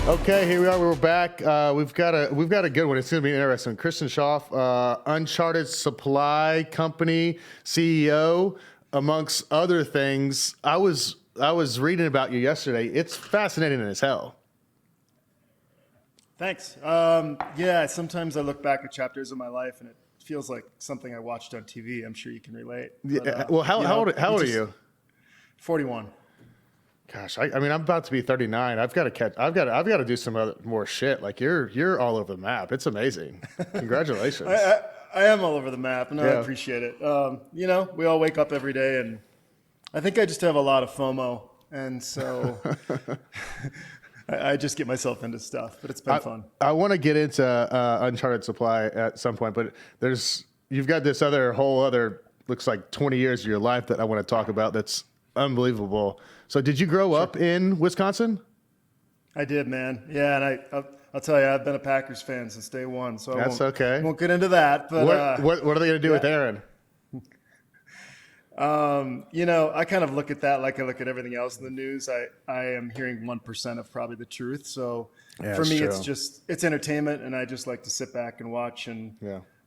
Okay, here we are. We're back. We've got a good one. It's going to be interesting. Kristen Schauf, Uncharted Supply Company CEO, amongst other things. I was reading about you yesterday. It's fascinating as hell. Thanks. Yeah, sometimes I look back at chapters of my life and it feels like something I watched on TV. I'm sure you can relate. But, Well, how old are you? 41. Gosh, I mean, I'm about to be 39. I've got to do some more shit. Like you're all over the map. It's amazing. Congratulations. I am all over the map, and Yeah. I appreciate it. We all wake up every day, and I think I just have a lot of FOMO, and so I just get myself into stuff. But it's been fun. I want to get into Uncharted Supply at some point, but you've got this whole other looks like 20 years of your life that I want to talk about. That's unbelievable. So did you grow up in Wisconsin? I did, man. Yeah, and I'll tell you, I've been a Packers fan since day one. So okay. I won't get into that. But what are they going to do with Aaron? I kind of look at that like I look at everything else in the news. I am hearing 1% of probably the truth. So for me, it's entertainment, and I just like to sit back and watch. And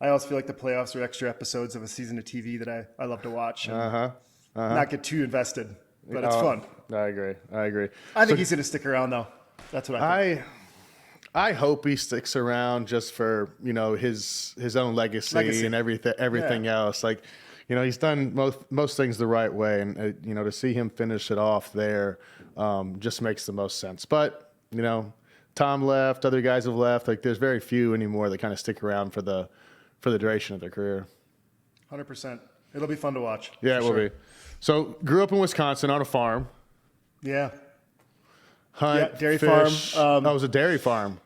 I also feel like the playoffs are extra episodes of a season of TV that I love to watch and not get too invested. But it's fun. I agree. I think he's going to stick around, though. That's what I think. I hope he sticks around just for his own legacy. And everything else. Like, he's done most things the right way, and to see him finish it off there just makes the most sense. But Tom left, other guys have left. Like, there's very few anymore that kind of stick around for the duration of their career. 100%. It'll be fun to watch. Yeah, it will be. So, grew up in Wisconsin on a farm. Yeah. Hunt, dairy fish. farm. It was a dairy farm.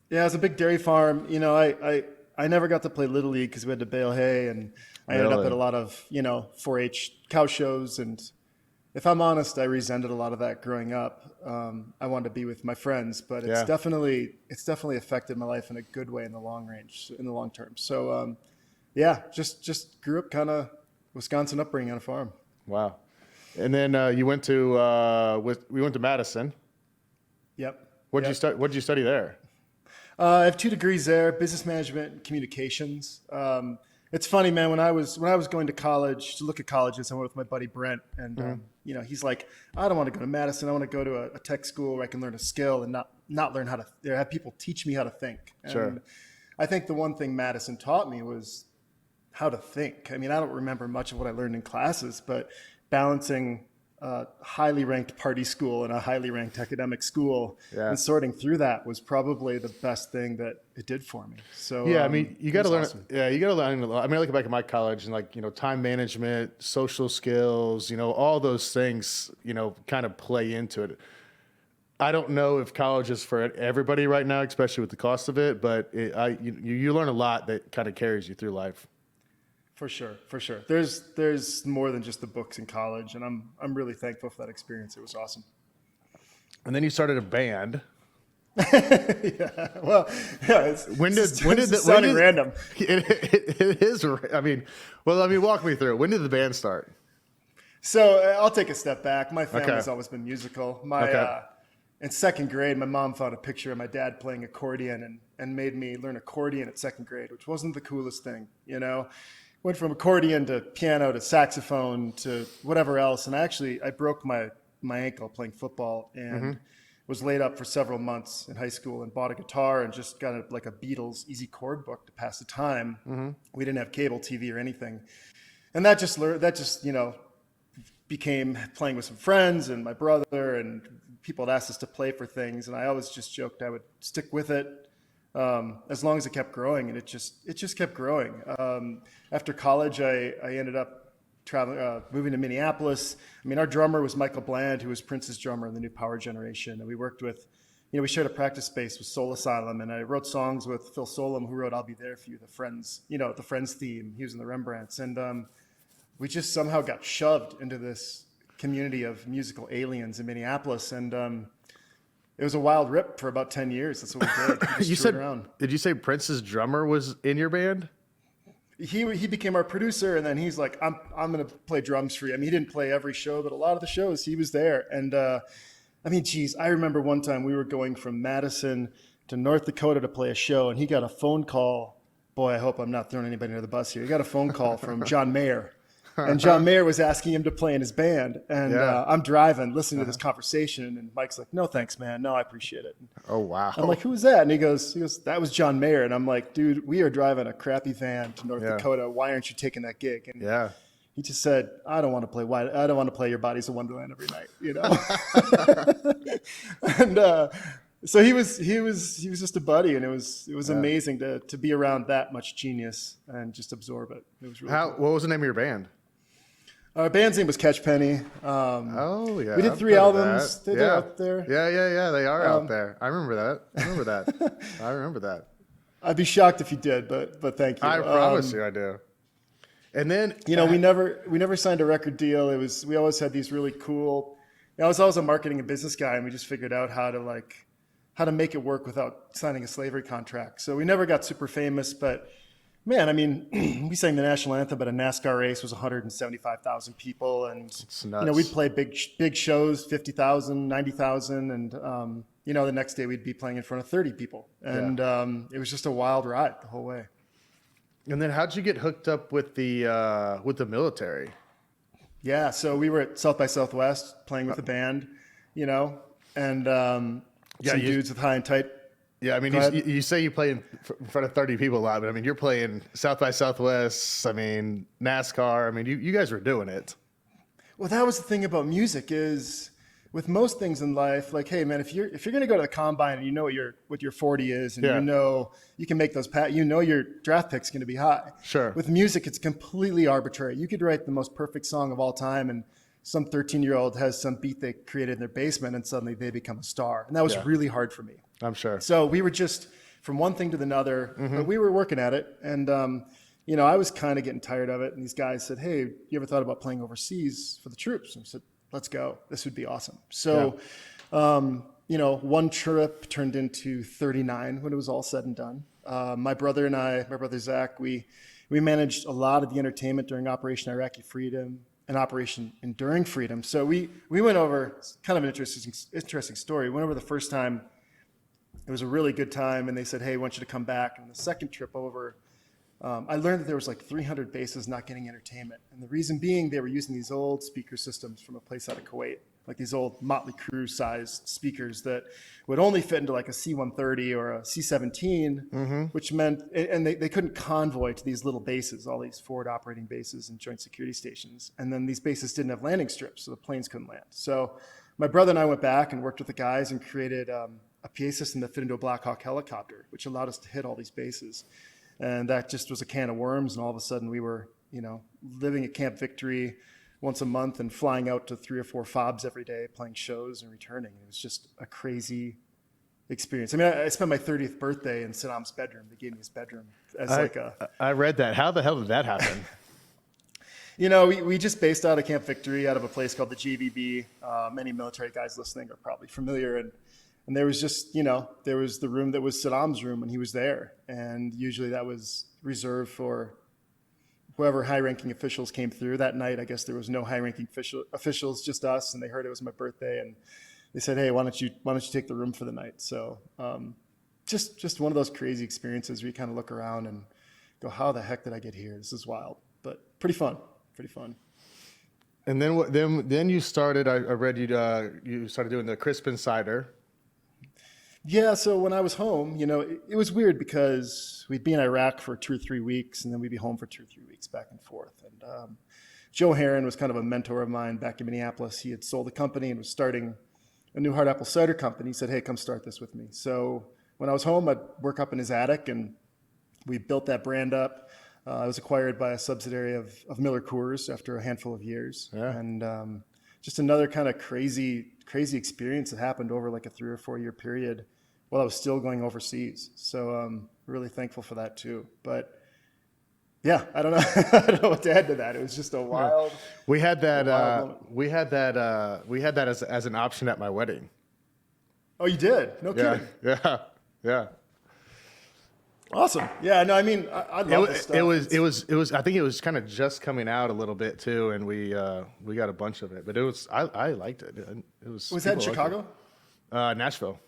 Yeah, it was a big dairy farm. I never got to play Little League because we had to bale hay, and I ended up at a lot of 4-H cow shows. And if I'm honest, I resented a lot of that growing up. I wanted to be with my friends, but it's definitely affected my life in a good way in the long term. So just grew up kind of Wisconsin upbringing on a farm. Wow. And then you went to we went to Madison. Yep. What'd you study there? I have 2 degrees there: business management and communications. It's funny, man. When I was going to college to look at colleges, I went with my buddy Brent, and he's like, I don't want to go to Madison. I want to go to a tech school where I can learn a skill and not learn how to have people teach me how to think. And I think the one thing Madison taught me was how to think. I mean, I don't remember much of what I learned in classes, but balancing a highly ranked party school and a highly ranked academic school and sorting through that was probably the best thing that it did for me. So I mean, you got to learn. Awesome. Yeah, you got to learn a lot. I mean, I look back at my college and time management, social skills, all those things, kind of play into it. I don't know if college is for everybody right now, especially with the cost of it, but you learn a lot that kind of carries you through life. For sure. There's more than just the books in college, and I'm really thankful for that experience. It was awesome. And then you started a band. When did random? It is. I mean, walk me through it. When did the band start? So I'll take a step back. My family's always been musical. In second grade, my mom found a picture of my dad playing accordion and made me learn accordion at second grade, which wasn't the coolest thing, Went from accordion to piano to saxophone to whatever else. And I broke my ankle playing football and was laid up for several months in high school and bought a guitar and just got a Beatles easy chord book to pass the time. We didn't have cable TV or anything. And that just became playing with some friends and my brother, and people had asked us to play for things. And I always just joked I would stick with it. As long as it kept growing, and it just kept growing. After college, I ended up moving to Minneapolis. I mean, our drummer was Michael Bland, who was Prince's drummer in the New Power Generation, and we worked with, we shared a practice space with Soul Asylum, and I wrote songs with Phil Solem, who wrote "I'll Be There for You," the Friends theme. He was in the Rembrandts, and we just somehow got shoved into this community of musical aliens in Minneapolis, and it was a wild rip for about 10 years. That's what we did. Did you say Prince's drummer was in your band? He became our producer, and then he's like, I'm going to play drums for you. I mean, he didn't play every show, but a lot of the shows he was there. And I mean, geez, I remember one time we were going from Madison to North Dakota to play a show, and he got a phone call. Boy, I hope I'm not throwing anybody under the bus here. He got a phone call from John Mayer. And John Mayer was asking him to play in his band. And I'm driving, listening to this conversation. And Mike's like, no, thanks, man. No, I appreciate it. Oh, wow. I'm like, who was that? And he goes, that was John Mayer. And I'm like, dude, we are driving a crappy van to North Dakota. Why aren't you taking that gig? And he just said, I don't want to play Your Body's a Wonderland every night, you know? And so he was just a buddy, and it was amazing to be around that much genius and just absorb it. It was really cool. What was the name of your band? Our band's name was Catch Penny. Oh yeah, we did 3 albums. They're out there. Yeah. They are out there. I remember that. I remember that. I'd be shocked if you did, but thank you. I promise you, I do. And then we never signed a record deal. We always had these really cool. I was always a marketing and business guy, and we just figured out how to make it work without signing a slavery contract. So we never got super famous, but. Man, I mean, we sang the national anthem, but a NASCAR race was 175,000 people, and it's nuts. We'd play big shows, 50,000, 90,000, and the next day we'd be playing in front of 30 people, and it was just a wild ride the whole way. And then, how'd you get hooked up with the military? Yeah, so we were at South by Southwest playing with a band, and some dudes with high and tight. Yeah, I mean, you say you play in front of 30 people a lot, but I mean, you're playing South by Southwest. I mean, NASCAR. I mean, you guys were doing it. Well, that was the thing about music is with most things in life, like, hey, man, if you're going to go to the combine and you know what your 40 is, and you can make those your draft pick's going to be high. Sure. With music, it's completely arbitrary. You could write the most perfect song of all time, and some 13-year-old has some beat they created in their basement, and suddenly they become a star. And that was really hard for me. I'm sure. So we were just from one thing to another, but we were working at it. And, I was kind of getting tired of it. And these guys said, hey, you ever thought about playing overseas for the troops? And I said, let's go. This would be awesome. So, one trip turned into 39 when it was all said and done. My brother Zach, we managed a lot of the entertainment during Operation Iraqi Freedom and Operation Enduring Freedom. So we went over, kind of an interesting story. We went over the first time. It was a really good time, and they said, hey, I want you to come back. And the second trip over, I learned that there was like 300 bases not getting entertainment. And the reason being they were using these old speaker systems from a place out of Kuwait, like these old Motley Crue-sized speakers that would only fit into like a C-130 or a C-17, which meant, and they couldn't convoy to these little bases, all these forward operating bases and joint security stations. And then these bases didn't have landing strips, so the planes couldn't land. So my brother and I went back and worked with the guys and created a PA system that fit into a Black Hawk helicopter, which allowed us to hit all these bases. And that just was a can of worms. And all of a sudden we were, living at Camp Victory once a month and flying out to 3 or 4 FOBs every day, playing shows and returning. It was just a crazy experience. I mean, I spent my 30th birthday in Saddam's bedroom. They gave me his bedroom as I read that. How the hell did that happen? We just based out of Camp Victory, out of a place called the JVB. Many military guys listening are probably familiar. And there was just, there was the room that was Saddam's room when he was there. And usually that was reserved for whoever high-ranking officials came through. That night, I guess there was no high-ranking officials, just us. And they heard it was my birthday. And they said, hey, why don't you take the room for the night? So just one of those crazy experiences where you kind of look around and go, how the heck did I get here? This is wild, but pretty fun. And then you started, I read you started doing the Crispin cider. Yeah, so when I was home, it was weird because we'd be in Iraq for 2 or 3 weeks, and then we'd be home for 2 or 3 weeks back and forth. And Joe Herron was kind of a mentor of mine back in Minneapolis. He had sold a company and was starting a new hard apple cider company. He said, hey, come start this with me. So when I was home, I'd work up in his attic, and we built that brand up. I was acquired by a subsidiary of Miller Coors after a handful of years. Yeah. And just another kind of crazy experience that happened over like a 3 or 4 year period while I was still going overseas. So really thankful for that too. But yeah, I don't know. I don't know what to add to that. It was just a wild. We had that. We had that as an option at my wedding. Oh, you did? No kidding. Yeah. Awesome. Yeah. No, I mean, I love this stuff. It was. I think it was kind of just coming out a little bit too, and we got a bunch of it. But I liked it. It Was that in Chicago? Nashville.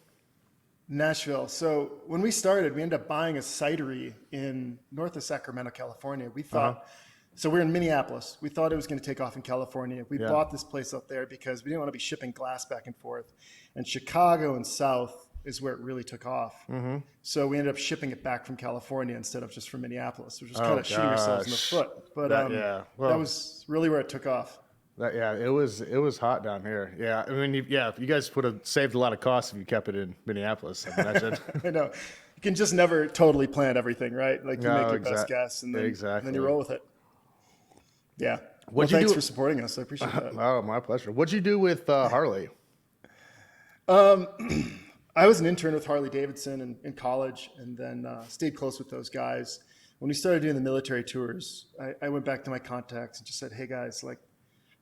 Nashville. So when we started, we ended up buying a cidery in north of Sacramento, California. We thought, so we're in Minneapolis. We thought it was going to take off in California. We bought this place up there because we didn't want to be shipping glass back and forth. And Chicago and south is where it really took off. So we ended up shipping it back from California instead of just from Minneapolis, which was kind of shooting ourselves in the foot. But that was really where it took off. It was hot down here. Yeah, I mean, you guys would have saved a lot of costs if you kept it in Minneapolis. I imagine. I know. You can just never totally plan everything, right? Like you make your best guess, and then you roll with it. Yeah. Thanks for supporting us. I appreciate that. Oh, my pleasure. What'd you do with Harley? I was an intern with Harley Davidson in college, and then stayed close with those guys. When we started doing the military tours, I went back to my contacts and just said, "Hey guys, like,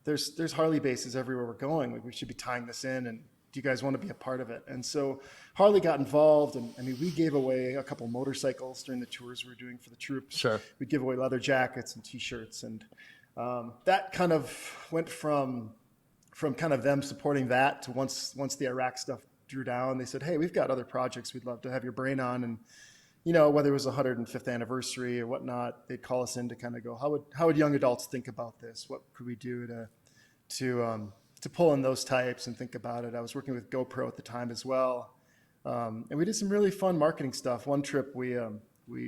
there's Harley bases everywhere we're going. Like, we should be tying this in, and do you guys want to be a part of it?" And so Harley got involved, and I mean, we gave away a couple motorcycles during the tours we were doing for the troops. Sure. We'd give away leather jackets and T-shirts, and that kind of went from kind of them supporting that to once the Iraq stuff drew down, they said, "Hey, we've got other projects we'd love to have your brain on." And whether it was 105th anniversary or whatnot, they'd call us in to kind of go, how would young adults think about this? What could we do to pull in those types and think about it? I was working with GoPro at the time as well, and we did some really fun marketing stuff. One trip we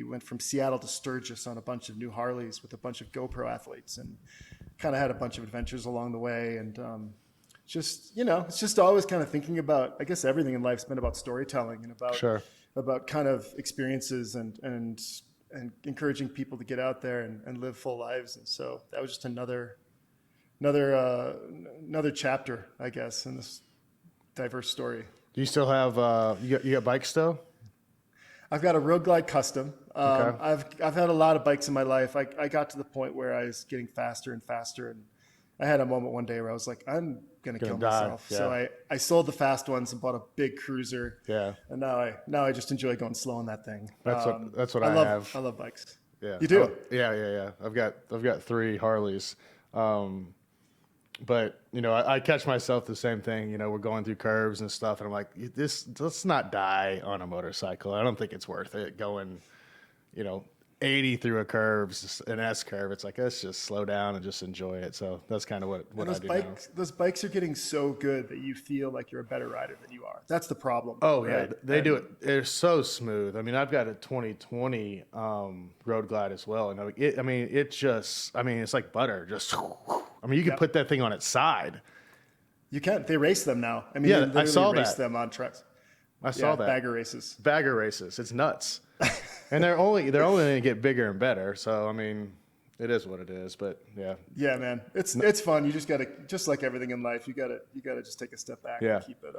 went from Seattle to Sturgis on a bunch of new Harleys with a bunch of GoPro athletes, and kind of had a bunch of adventures along the way. And it's just always kind of thinking about, I guess everything in life's been about storytelling and about kind of experiences and encouraging people to get out there and live full lives. And so that was just another chapter, I guess, in this diverse story. Do you still have you got bikes still? I've got a Road Glide Custom. Okay. I've had a lot of bikes in my life. I got to the point where I was getting faster and faster, and I had a moment one day where I was like, I'm gonna kill myself. Yeah. So I sold the fast ones and bought a big cruiser. Yeah. And now I just enjoy going slow on that thing. That's what I have. I love bikes. Yeah. You do? Yeah. I've got 3 Harleys. But I catch myself the same thing. We're going through curves and stuff, and I'm like, let's not die on a motorcycle. I don't think it's worth it going, 80 through a curve, an S curve. It's like, let's just slow down and just enjoy it. So that's kind of what I do now. Those bikes are getting so good that you feel like you're a better rider than you are. That's the problem. Oh, right? Yeah. They do it. They're so smooth. I mean, I've got a 2020 Road Glide as well. And it's like butter. Just, you can put that thing on its side. You can. They race them now. I mean, they literally race them on trucks. I saw that. Bagger races. It's nuts. And they're only going to get bigger and better. So, I mean, it is what it is, but yeah. Yeah, man. It's fun. You just got to, just like everything in life, you got to just take a step back and keep it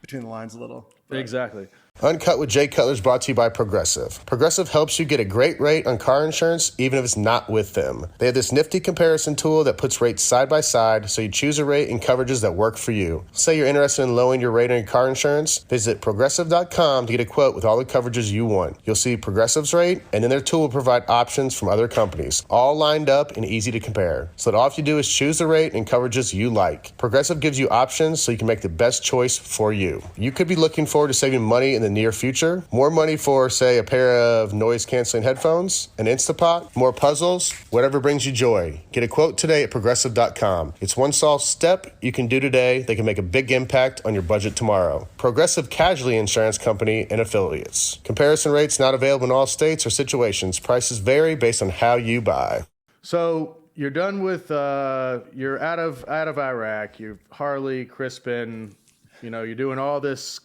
between the lines a little. But exactly. Uncut with Jay Cutler is brought to you by Progressive. Progressive helps you get a great rate on car insurance, even if it's not with them. They have this nifty comparison tool that puts rates side by side, so you choose a rate and coverages that work for you. Say you're interested in lowering your rate on your car insurance, visit Progressive.com to get a quote with all the coverages you want. You'll see Progressive's rate, and then their tool will provide options from other companies, all lined up and easy to compare. So that all you have to do is choose the rate and coverages you like. Progressive gives you options so you can make the best choice for you. You could be looking forward to saving money in the near future. More money for, say, a pair of noise-canceling headphones, an Instapot, more puzzles, whatever brings you joy. Get a quote today at Progressive.com. It's one small step you can do today that can make a big impact on your budget tomorrow. Progressive Casualty Insurance Company and Affiliates. Comparison rates not available in all states or situations. Prices vary based on how you buy. So you're done with, you're out of Iraq, you're Harley, Crispin, you're doing all this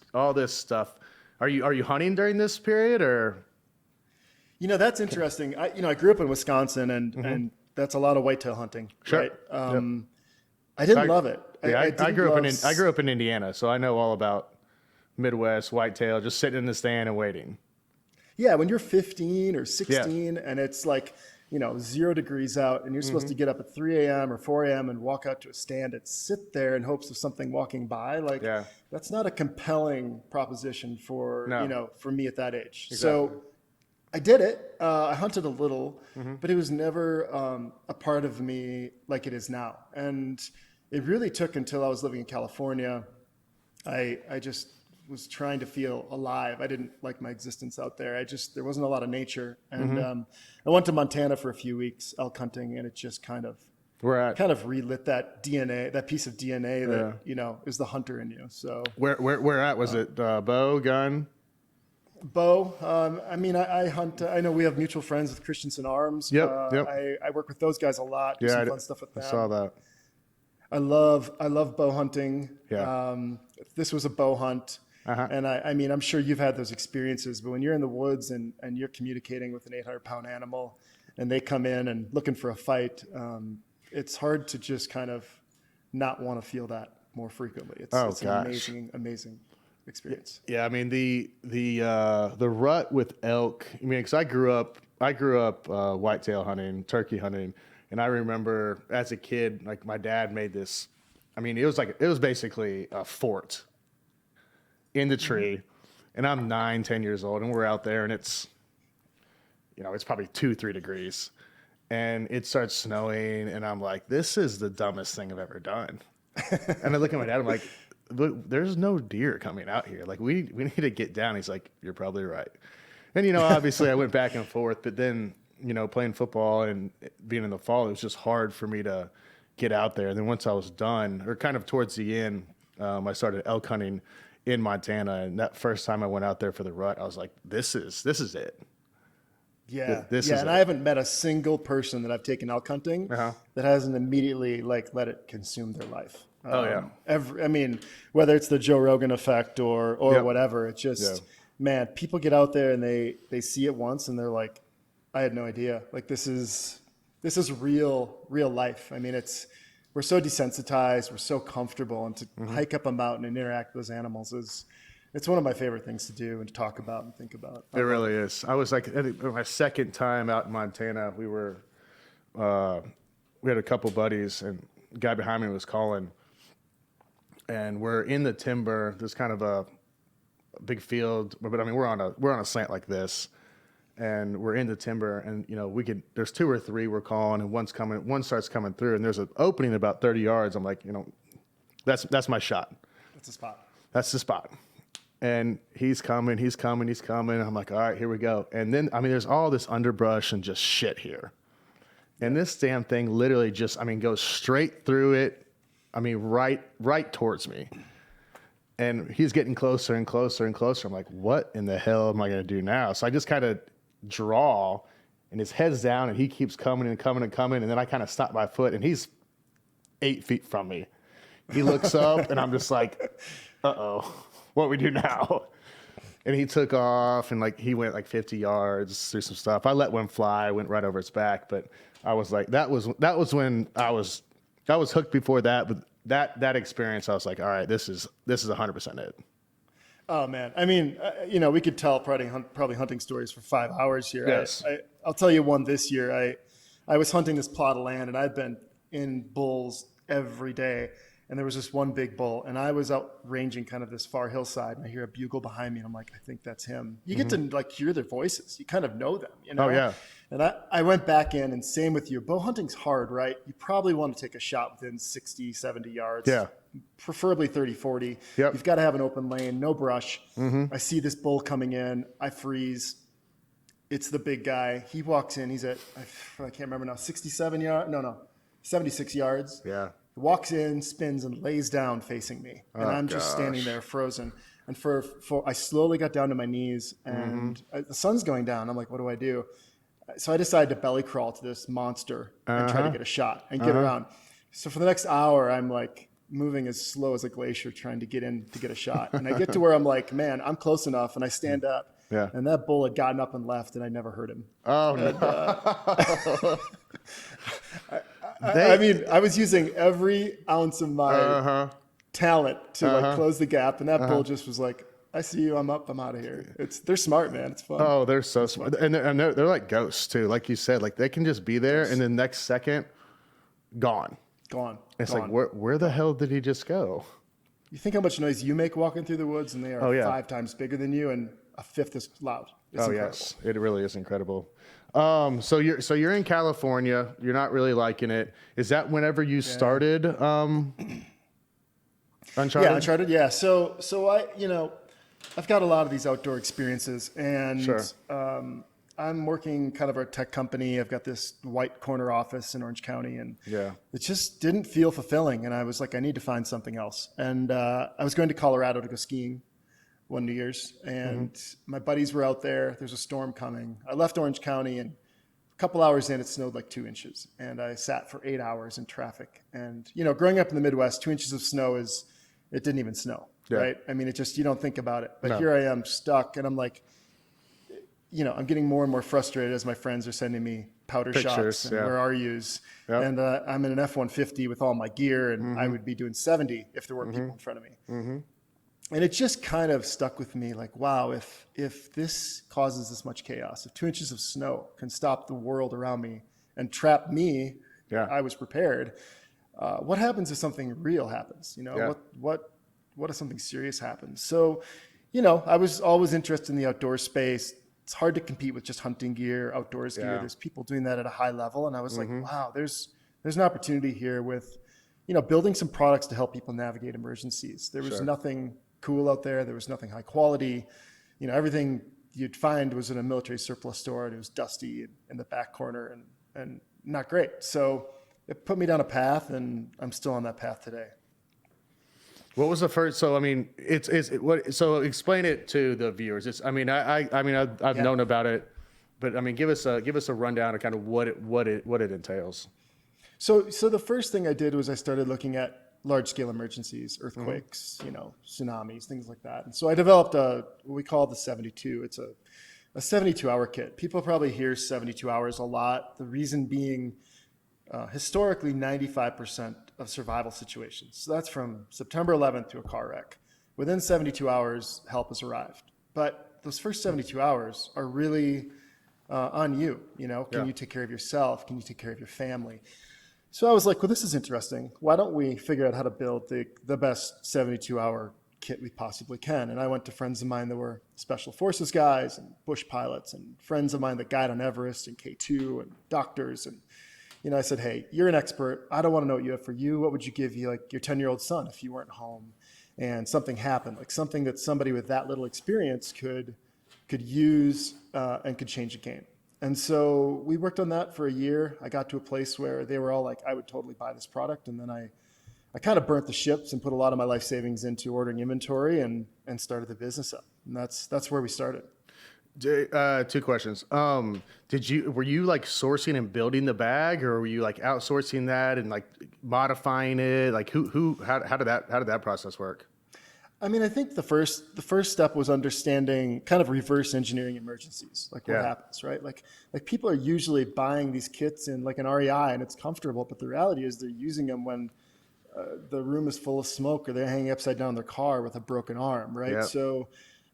stuff. Are you hunting during this period, or? That's interesting. I grew up in Wisconsin, and that's a lot of whitetail hunting. Sure. Right? I didn't love it. Yeah, I grew up in Indiana, so I know all about Midwest whitetail, just sitting in the stand and waiting. Yeah, when you're 15 or 16, and it's like 0 degrees out, and you're supposed to get up at 3 a.m. or 4 a.m. and walk out to a stand and sit there in hopes of something walking by. That's not a compelling proposition for me at that age. Exactly. So I did it. I hunted a little, but it was never a part of me like it is now. And it really took until I was living in California. I just was trying to feel alive. I didn't like my existence out there. There wasn't a lot of nature. And I went to Montana for a few weeks elk hunting, and it just kind of relit that DNA, that piece of DNA that, you know, is the hunter in you. So where at? Was it bow, gun? Bow. I mean, I hunt. I know we have mutual friends with Christensen Arms. Yep. I work with those guys a lot. Do some fun stuff with them. I saw that. I love bow hunting. Yeah. This was a bow hunt. And I mean, I'm sure you've had those experiences, but when you're in the woods and you're communicating with an 800-pound animal and they come in and looking for a fight, it's hard to just kind of not want to feel that more frequently. It's an amazing experience. Yeah. I mean, the rut with elk, I mean, cause I grew up whitetail hunting, turkey hunting. And I remember as a kid, like my dad made this, I mean, it was basically a fort in the tree, and I'm 9-10 years old, and we're out there, and it's, you know, it's probably 2-3 degrees, and it starts snowing, and I'm like, this is the dumbest thing I've ever done. And I look at my dad, I'm like, look, there's no deer coming out here. Like, we need to get down. He's like, you're probably right. And, you know, obviously I went back and forth, but then, you know, playing football and being in the fall, it was just hard for me to get out there. And then once I was done, or kind of towards the end, I started elk hunting in Montana, and that first time I went out there for the rut, I was like, this is it. Yeah. And I haven't met a single person that I've taken elk hunting that hasn't immediately like let it consume their life. I mean, whether it's the Joe Rogan effect or whatever, it's just, man, people get out there and they see it once and they're like, I had no idea. Like this is real life. I mean, we're so desensitized, we're so comfortable, and to hike up a mountain and interact with those animals it's one of my favorite things to do and to talk about and think about. It really is. I was like, I think my second time out in Montana, we had a couple buddies, and the guy behind me was calling, and we're in the timber. There's kind of a big field, but I mean, we're on a slant like this. And we're in the timber, and you know there's 2 or 3 we're calling, and one starts coming through, and there's an opening about 30 yards. I'm like, you know, that's my shot. That's the spot. And he's coming. I'm like, all right, here we go. And then, I mean, there's all this underbrush and just shit here. And this damn thing literally just, I mean, goes straight through it. I mean, right towards me. And he's getting closer and closer and closer. I'm like, what in the hell am I going to do now? So I just kind of draw, and his head's down, and he keeps coming and coming and coming. And then I kind of stop my foot, and he's 8 feet from me. He looks up, and I'm just like, uh-oh, what we do now? And he took off, and like he went like 50 yards through some stuff. I let one fly, went right over its back. But I was like, that was when I was hooked before that. But that experience, I was like, all right, this is 100% it. Oh man, I mean, you know, we could tell probably hunting stories for 5 hours here. Yes. I'll tell you one this year. I was hunting this plot of land, and I'd been in bulls every day, and there was this one big bull, and I was out ranging kind of this far hillside, and I hear a bugle behind me, and I'm like, I think that's him. You get to like hear their voices. You kind of know them, you know? Oh yeah. And I went back in, and same with you. Bow hunting's hard, right? You probably want to take a shot within 60, 70 yards. Yeah. Preferably 30, 40. Yep. You've got to have an open lane, no brush. I see this bull coming in. I freeze. It's the big guy. He walks in. He's at, I can't remember now, 67 yards? No, 76 yards. Yeah. He walks in, spins, and lays down facing me. And I'm just standing there frozen. And for I slowly got down to my knees, and the sun's going down. I'm like, what do I do? So I decided to belly crawl to this monster and try to get a shot and get around. So for the next hour, I'm like moving as slow as a glacier trying to get in to get a shot. And I get to where I'm like, man, I'm close enough. And I stand up. Yeah. And that bull had gotten up and left, and I never heard him. Oh, no. I mean, I was using every ounce of my talent to like close the gap. And that bull just was like, I see you. I'm up. I'm out of here. They're smart, man. It's fun. Oh, they're so smart, and they're like ghosts too. Like you said, like they can just be there, and then next second, gone. It's like where the hell did he just go? You think how much noise you make walking through the woods, and they are 5 times bigger than you, and a fifth as loud. It's incredible. Yes, it really is incredible. So you're in California. You're not really liking it. Is that whenever you started Uncharted? Yeah, Uncharted. Yeah. So I've got a lot of these outdoor experiences, and Sure. I'm working kind of a tech company. I've got this white corner office in Orange County, and it just didn't feel fulfilling. And I was like, I need to find something else. And I was going to Colorado to go skiing one New Year's, and my buddies were out there. There's a storm coming. I left Orange County, and a couple hours in, it snowed like 2 inches, and I sat for 8 hours in traffic. And growing up in the Midwest, 2 inches of snow it didn't even snow, right? I mean, you don't think about it. But here I am stuck, and I'm like, I'm getting more and more frustrated as my friends are sending me powder shots and where are yous. And I'm in an F-150 with all my gear, and I would be doing 70 if there weren't people in front of me. And it just kind of stuck with me, like, wow, if this causes this much chaos, if 2 inches of snow can stop the world around me and trap me, I was prepared. What happens if something real happens? What if something serious happens? So, I was always interested in the outdoor space. It's hard to compete with just hunting gear, outdoors gear. There's people doing that at a high level. And I was like, wow, there's an opportunity here with, building some products to help people navigate emergencies. There was nothing cool out there. There was nothing high quality. Everything you'd find was in a military surplus store, and it was dusty in the back corner and not great. So it put me down a path, and I'm still on that path today. What was the first? So I mean, so explain it to the viewers. I've known about it, but I mean, give us a rundown of kind of what it entails. So the first thing I did was I started looking at large scale emergencies, earthquakes, tsunamis, things like that. And so I developed what we call the 72. It's a 72-hour kit. People probably hear 72 hours a lot. The reason being, historically, 95% of survival situations. So that's from September 11th to a car wreck. Within 72 hours, help has arrived. But those first 72 hours are really on you. Can you take care of yourself? Can you take care of your family? So I was like, well, this is interesting. Why don't we figure out how to build the best 72-hour kit we possibly can? And I went to friends of mine that were special forces guys and bush pilots, and friends of mine that guide on Everest and K2 and doctors. And I said, hey, you're an expert. I don't want to know what you have for you. What would you give your 10-year-old son if you weren't home and something happened, like something that somebody with that little experience could use and could change a game? And so we worked on that for a year. I got to a place where they were all like, I would totally buy this product. And then I kind of burnt the ships and put a lot of my life savings into ordering inventory and started the business up. And that's where we started. Two questions. Were you like sourcing and building the bag, or were you like outsourcing that and like modifying it? Like how did that process work? I mean, I think the first step was understanding kind of reverse engineering emergencies, like what happens, right? Like people are usually buying these kits in like an REI and it's comfortable, but the reality is they're using them when the room is full of smoke, or they're hanging upside down in their car with a broken arm, right? Yep. So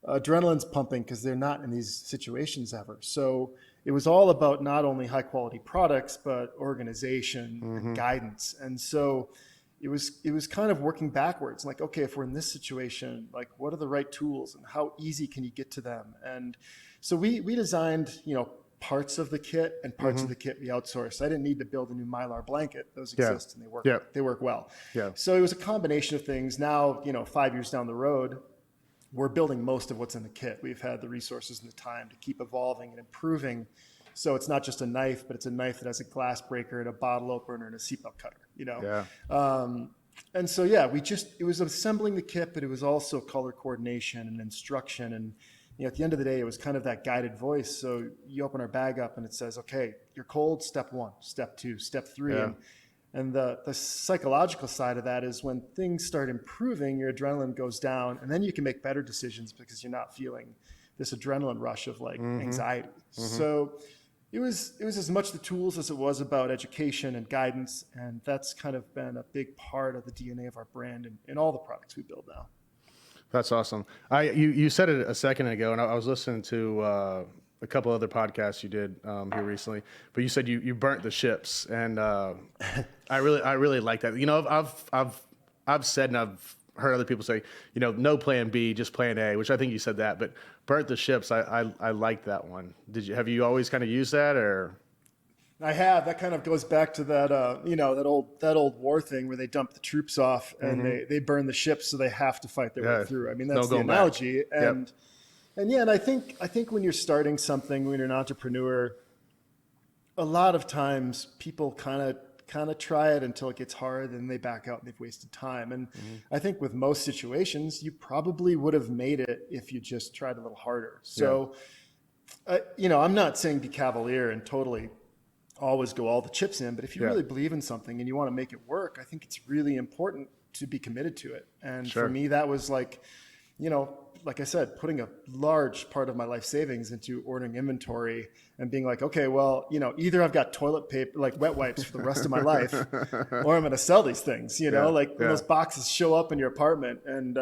adrenaline's pumping because they're not in these situations ever. So it was all about not only high quality products, but organization and guidance. And so it was kind of working backwards, like, okay, if we're in this situation, like what are the right tools and how easy can you get to them? And so we designed, parts of the kit, and parts of the kit we outsourced. I didn't need to build a new Mylar blanket. Those exist and they work well. Yeah. So it was a combination of things. Now, 5 years down the road, we're building most of what's in the kit. We've had the resources and the time to keep evolving and improving. So it's not just a knife, but it's a knife that has a glass breaker and a bottle opener and a seatbelt cutter, And so, it was assembling the kit, but it was also color coordination and instruction. And, at the end of the day, it was kind of that guided voice. So you open our bag up and it says, okay, you're cold, step 1, step 2, step 3. Yeah. And the psychological side of that is when things start improving, your adrenaline goes down, and then you can make better decisions because you're not feeling this adrenaline rush of anxiety. So it was as much the tools as it was about education and guidance, and that's kind of been a big part of the DNA of our brand and in all the products we build now. That's awesome. You said it a second ago, and I was listening to a couple other podcasts you did here recently, but you said you burnt the ships, and I really like that. I've said, and I've heard other people say, no plan B, just plan A, which I think you said that. But burnt the ships, I liked that one. Have you always kind of used that, or? I have. That kind of goes back to that, that old war thing where they dump the troops off and they burn the ships, so they have to fight their way through. I mean, that's the analogy. Back. And I think when you're starting something, when you're an entrepreneur, a lot of times people kind of try it until it gets hard and they back out and they've wasted time. And I think with most situations, you probably would have made it if you just tried a little harder. So, I'm not saying be cavalier and totally always go all the chips in, but if you really believe in something and you want to make it work, I think it's really important to be committed to it. And for me, that was like I said, putting a large part of my life savings into ordering inventory and being like, okay, well, either I've got toilet paper, like wet wipes for the rest of my life, or I'm going to sell these things, when those boxes show up in your apartment and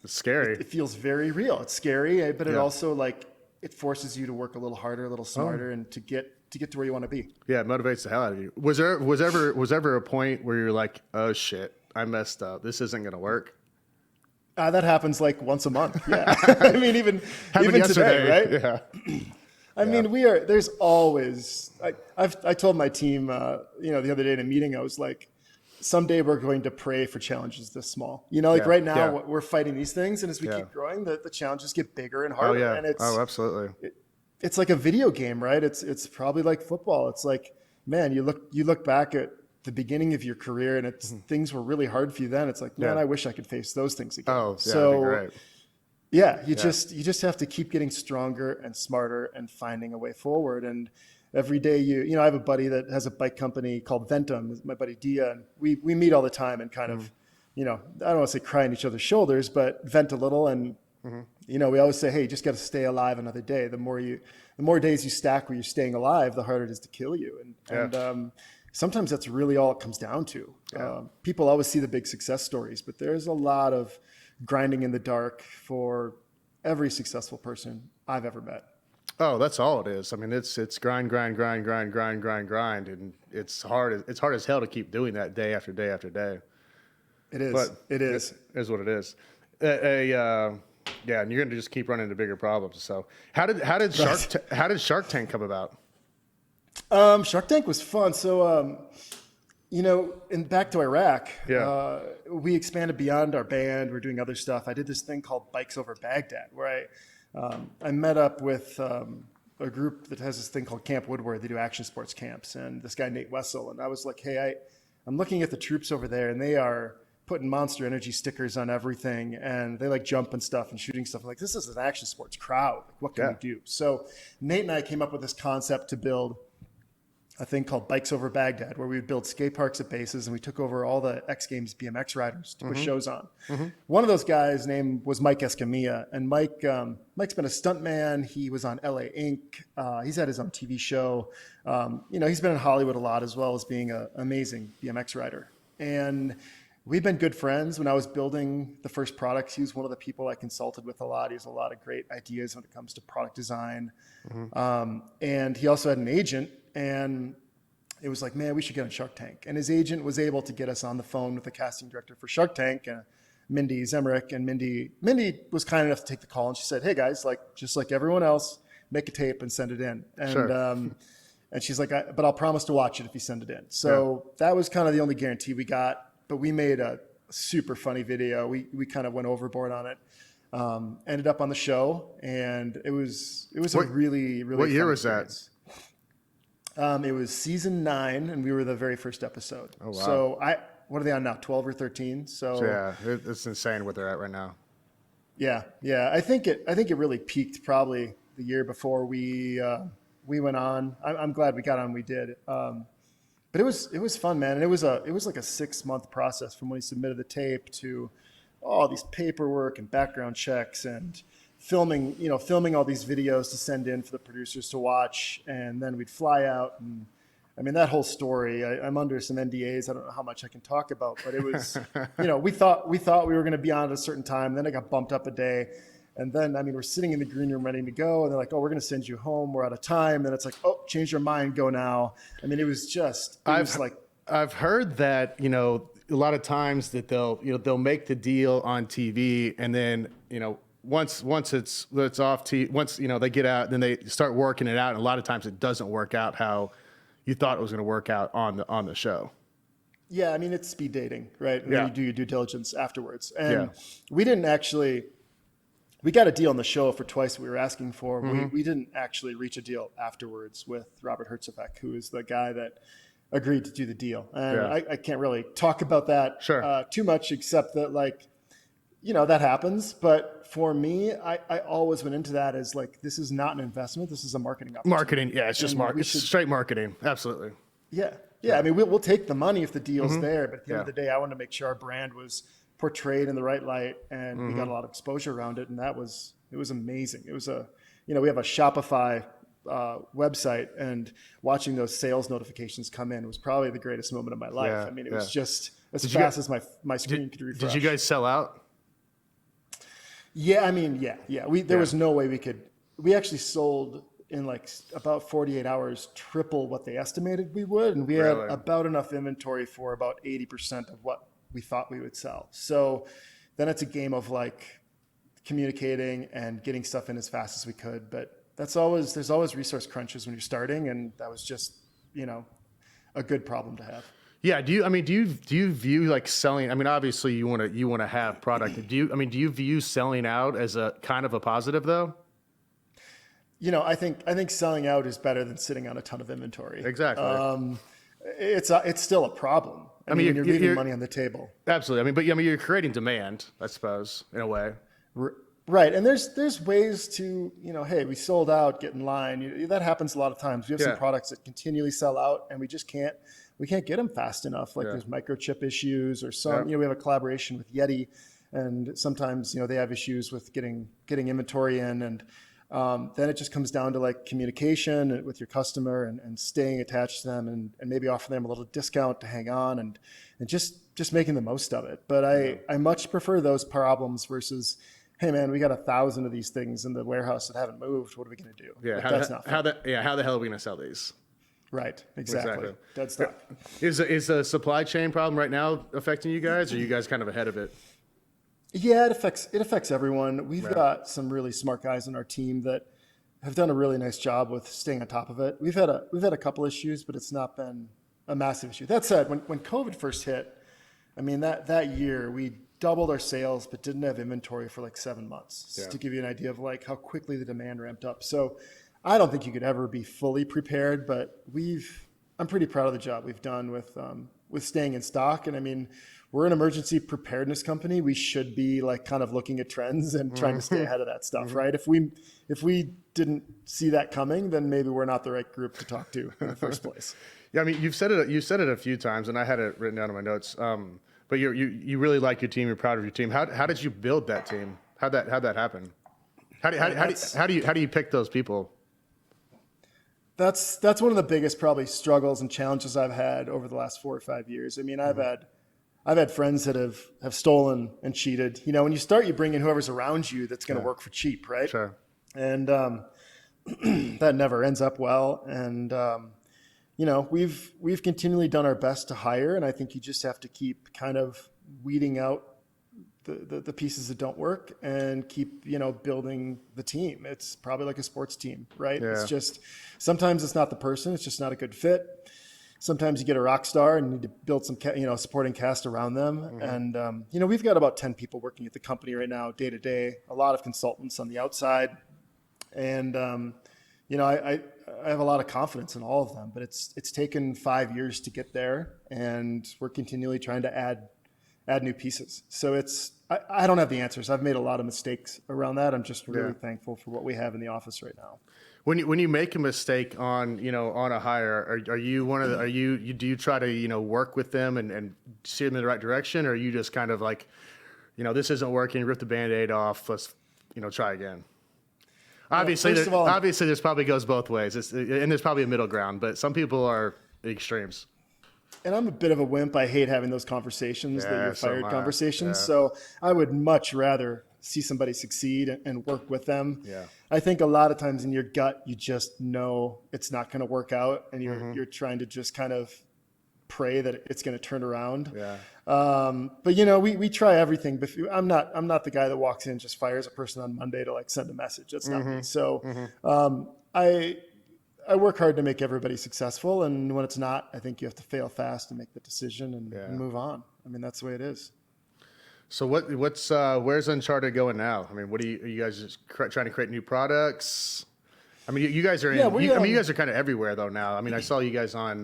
it's scary. It feels very real. It's scary, but it also it forces you to work a little harder, a little smarter, and to get to where you want to be. Yeah, it motivates the hell out of you. Was ever a point where you're like, oh shit, I messed up. This isn't going to work? That happens like once a month. Yeah. I mean, even today, right? Yeah. I mean, there's always, I told my team, the other day in a meeting, I was like, someday we're going to pray for challenges this small. Right now we're fighting these things. And as we keep growing, the challenges get bigger and harder. Oh, yeah. And Absolutely. It's like a video game, right? It's probably like football. It's like, man, you look back at the beginning of your career and things were really hard for you then. It's like, man, I wish I could face those things again. Oh, yeah, that'd be great. Yeah, you just have to keep getting stronger and smarter and finding a way forward. And every day I have a buddy that has a bike company called Ventum, my buddy Dia, and we meet all the time and kind of, I don't want to say cry on each other's shoulders, but vent a little. And, we always say, hey, you just got to stay alive another day. The more days you stack where you're staying alive, the harder it is to kill you. And sometimes that's really all it comes down to. Yeah. People always see the big success stories, but there's a lot of grinding in the dark for every successful person I've ever met. Oh, that's all it is. I mean, it's grind, and it's hard. It's hard as hell to keep doing that day after day after day. It is. But it is. It is what it is. And you're going to just keep running into bigger problems. So, how did Shark Tank come about? Shark Tank was fun. So, back to Iraq, we expanded beyond our band. We're doing other stuff. I did this thing called Bikes Over Baghdad, where I met up with a group that has this thing called Camp Woodward. They do action sports camps, and this guy Nate Wessel. And I was like, hey, I'm looking at the troops over there, and they are putting Monster Energy stickers on everything, and they like jumping stuff and shooting stuff. Like, this is an action sports crowd. Like, what can we do? So Nate and I came up with this concept to build a thing called Bikes Over Baghdad, where we would build skate parks at bases, and we took over all the X Games BMX riders to put shows on. One of those guys' name was Mike Escamilla, and Mike's been a stuntman. He was on LA Inc. He's had his own TV show. He's been in Hollywood a lot, as well as being an amazing BMX rider. And we've been good friends. When I was building the first products, he was one of the people I consulted with a lot. He has a lot of great ideas when it comes to product design. And he also had an agent, and it was like, man, we should get on Shark Tank. And his agent was able to get us on the phone with the casting director for Shark Tank, Mindy Zemrick. And Mindy was kind enough to take the call, and she said, hey guys, just like everyone else, make a tape and send it in. And and she's like, but I'll promise to watch it if you send it in. So that was kind of the only guarantee we got. But we made a super funny video. We kind of went overboard on it. Ended up on the show, and it was a really, really what year fun was experience. It was season 9, and we were the very first episode. Oh, wow. So what are they on now? 12 or 13? So yeah, it's insane what they're at right now. Yeah. I think it really peaked probably the year before we went on. I'm glad we got on. We did. But it was fun, man. And it was like a 6-month process from when he submitted the tape to all these paperwork and background checks and filming all these videos to send in for the producers to watch. And then we'd fly out. And I mean, that whole story, I'm under some NDAs. I don't know how much I can talk about, but it was, we thought we were going to be on at a certain time. Then it got bumped up a day. And then, we're sitting in the green room ready to go. And they're like, oh, we're going to send you home. We're out of time. Then it's like, oh, change your mind. Go now. It was like. I've heard that, a lot of times that they'll make the deal on TV, and then once it's off TV, once they get out, then they start working it out, and a lot of times it doesn't work out how you thought it was going to work out on the show. Yeah, I mean, it's speed dating, right? And Yeah. then you do your due diligence afterwards. And we didn't actually, we got a deal on the show for twice we were asking for. We didn't actually reach a deal afterwards with Robert Hertzefek, who is the guy that agreed to do the deal. And I can't really talk about that too much, except that that happens. But for me, I always went into that as this is not an investment. This is a marketing opportunity. Marketing. Yeah, it's just marketing. It's straight marketing. Absolutely. Yeah. Yeah. I mean, we'll take the money if the deal's there. But at the end of the day, I wanted to make sure our brand was portrayed in the right light, and we got a lot of exposure around it. And it was amazing. It was we have a Shopify website, and watching those sales notifications come in was probably the greatest moment of my life. Yeah, I mean, it was just as Did fast as my screen could refresh. Did you guys sell out? Yeah, I mean, yeah. There was no way we actually sold in about 48 hours, triple what they estimated we would. And we had about enough inventory for about 80% of what we thought we would sell. So then it's a game of communicating and getting stuff in as fast as we could. But there's always resource crunches when you're starting. And that was just, a good problem to have. Yeah. Do you view selling? I mean, obviously you want to have product. Do you view selling out as a kind of a positive though? I think selling out is better than sitting on a ton of inventory. Exactly. It's still a problem. I mean, you're leaving money on the table. Absolutely. But you're creating demand, I suppose, in a way. Right. And there's ways to, hey, we sold out, get in line. That happens a lot of times. We have some products that continually sell out, and we can't get them fast enough. There's microchip issues, or we have a collaboration with Yeti, and sometimes, they have issues with getting inventory in, and then it just comes down to communication with your customer and staying attached to them, and maybe offer them a little discount to hang on, and just making the most of it. But I much prefer those problems versus, hey man, we got 1,000 of these things in the warehouse that haven't moved. What are we going to do? Yeah. How the hell are we going to sell these? Right. Exactly. Dead stop. Is a supply chain problem right now affecting you guys, or are you guys kind of ahead of it? Yeah, it affects everyone. We've got some really smart guys on our team that have done a really nice job with staying on top of it. We've had a couple issues, but it's not been a massive issue. That said, when COVID first hit, I mean that year we doubled our sales, but didn't have inventory for 7 months. Just to give you an idea of how quickly the demand ramped up. So I don't think you could ever be fully prepared, but I'm pretty proud of the job we've done with staying in stock. And I mean, we're an emergency preparedness company. We should be kind of looking at trends and trying to stay ahead of that stuff, right? If we didn't see that coming, then maybe we're not the right group to talk to in the first place. Yeah, I mean, you've said it a few times, and I had it written down in my notes. But you really like your team. You're proud of your team. How did you build that team? How'd that happen? How do you pick those people? That's one of the biggest probably struggles and challenges I've had over the last 4 or 5 years. I mean, I've had friends that have stolen and cheated. When you start, you bring in whoever's around you that's going to work for cheap, right? Sure. And that never ends up well. And we've continually done our best to hire, and I think you just have to keep kind of weeding out the pieces that don't work and keep building the team. It's probably like a sports team, right? Yeah. It's just sometimes it's not the person, it's just not a good fit. Sometimes you get a rock star and you need to build some supporting cast around them. And we've got about 10 people working at the company right now, day to day, a lot of consultants on the outside. And I have a lot of confidence in all of them, but it's taken 5 years to get there, and we're continually trying to add new pieces. So I don't have the answers. I've made a lot of mistakes around that. I'm just really thankful for what we have in the office right now. When you make a mistake on a hire, are you do you try to work with them and steer them in the right direction, or are you just kind of this isn't working, rip the Band-Aid off, let's try again? Obviously, there's probably goes both ways, and there's probably a middle ground, but some people are extremes. And I'm a bit of a wimp. I hate having those conversations, that you're fired conversations. Yeah. So I would much rather see somebody succeed and work with them. Yeah. I think a lot of times in your gut, you just know it's not going to work out, and you're trying to just kind of pray that it's going to turn around. Yeah. But we try everything. But I'm not the guy that walks in and just fires a person on Monday to like send a message. That's not me. So I work hard to make everybody successful, and when it's not, I think you have to fail fast and make the decision and move on. I mean, that's the way it is. So where's Uncharted going now? I mean, are you guys just trying to create new products? I mean, you guys are you guys are kind of everywhere though now. I mean, I saw you guys on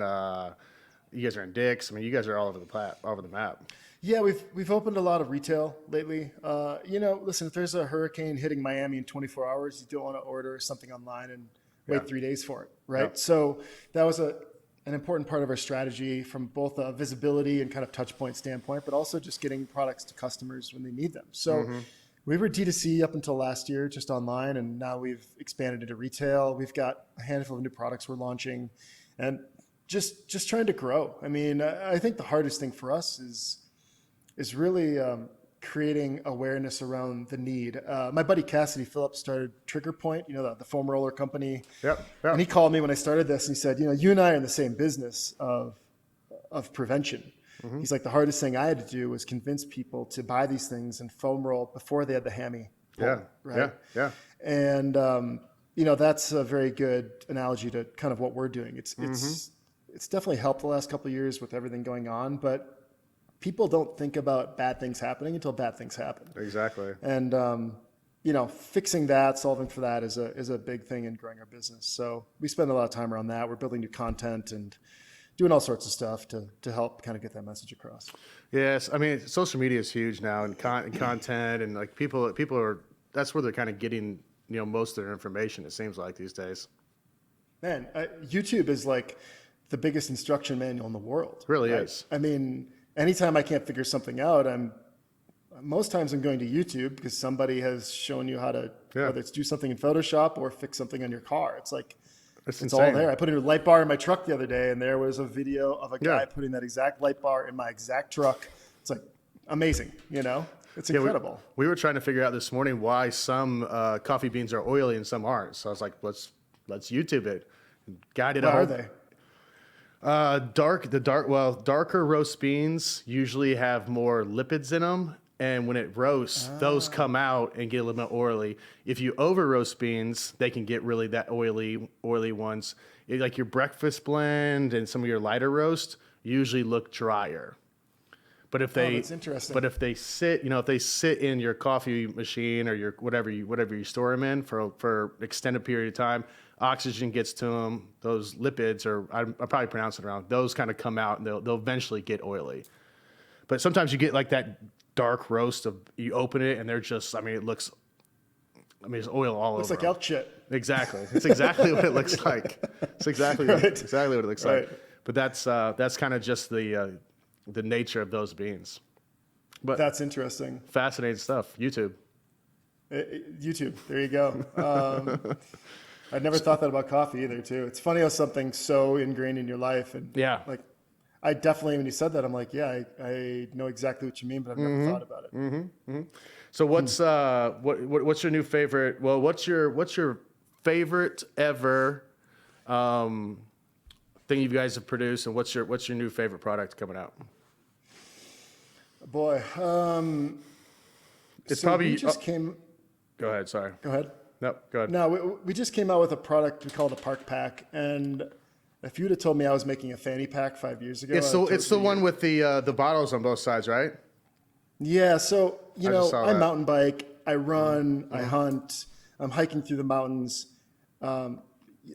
you guys are in Dick's. I mean, you guys are all over the map. Yeah, we've opened a lot of retail lately. Listen, if there's a hurricane hitting Miami in 24 hours, you don't want to order something online and wait 3 days for it, right? Yeah. So that was an important part of our strategy from both a visibility and kind of touch point standpoint, but also just getting products to customers when they need them. So we were D2C up until last year, just online, and now we've expanded into retail. We've got a handful of new products we're launching, and just trying to grow. I mean, I think the hardest thing for us is really creating awareness around the need. My buddy Cassidy Phillips started Trigger Point, the foam roller company. Yep. And he called me when I started this, and he said, you and I are in the same business of prevention. He's like, the hardest thing I had to do was convince people to buy these things and foam roll before they had the hammy pull, right? Yeah. And that's a very good analogy to kind of what we're doing. It's definitely helped the last couple of years with everything going on, but people don't think about bad things happening until bad things happen. Exactly. And fixing that, solving for that is a big thing in growing our business. So we spend a lot of time around that. We're building new content and doing all sorts of stuff to help kind of get that message across. Yes, I mean, social media is huge now, and content, and like people are, that's where they're kind of getting most of their information. It seems like these days. Man, YouTube is like the biggest instruction manual in the world. It really is. I mean, anytime I can't figure something out, most times I'm going to YouTube because somebody has shown you how to whether it's do something in Photoshop or fix something on your car. It's like it's all there. I put in a light bar in my truck the other day, and there was a video of a guy putting that exact light bar in my exact truck. It's like amazing, It's incredible. We were trying to figure out this morning why some coffee beans are oily and some aren't. So I was like, let's YouTube it. Guy did what are they? Darker roast beans usually have more lipids in them, and when it roasts, those come out and get a little bit oily. If you over roast beans, they can get really that oily ones. Like your breakfast blend and some of your lighter roast usually look drier. But if that's interesting. But if they sit, if they sit in your coffee machine or your whatever you store them in for extended period of time, oxygen gets to them. Those lipids, or I'm probably pronouncing it wrong, those kind of come out and they'll eventually get oily. But sometimes you get like that dark roast you open it and they're just, there's oil all over. Looks like elk shit. Exactly. It's exactly what it looks like. It's exactly what it looks like. But that's kind of just the nature of those beans. But that's interesting. Fascinating stuff. YouTube. YouTube. There you go. I'd never thought that about coffee either, too. It's funny how something's so ingrained in your life. And like, I definitely, when you said that, I'm like, I know exactly what you mean, but I've never thought about it. So what's your new favorite? Well, what's your favorite ever thing you guys have produced, and what's your new favorite product coming out? Boy, it's probably we just came. Go ahead. Sorry. Go ahead. No, go ahead. No, we just came out with a product we call the Park Pack, and if you'd have told me I was making a fanny pack 5 years ago, it's the one with the bottles on both sides, right? Yeah. So I mountain bike, I run, I hunt, I'm hiking through the mountains.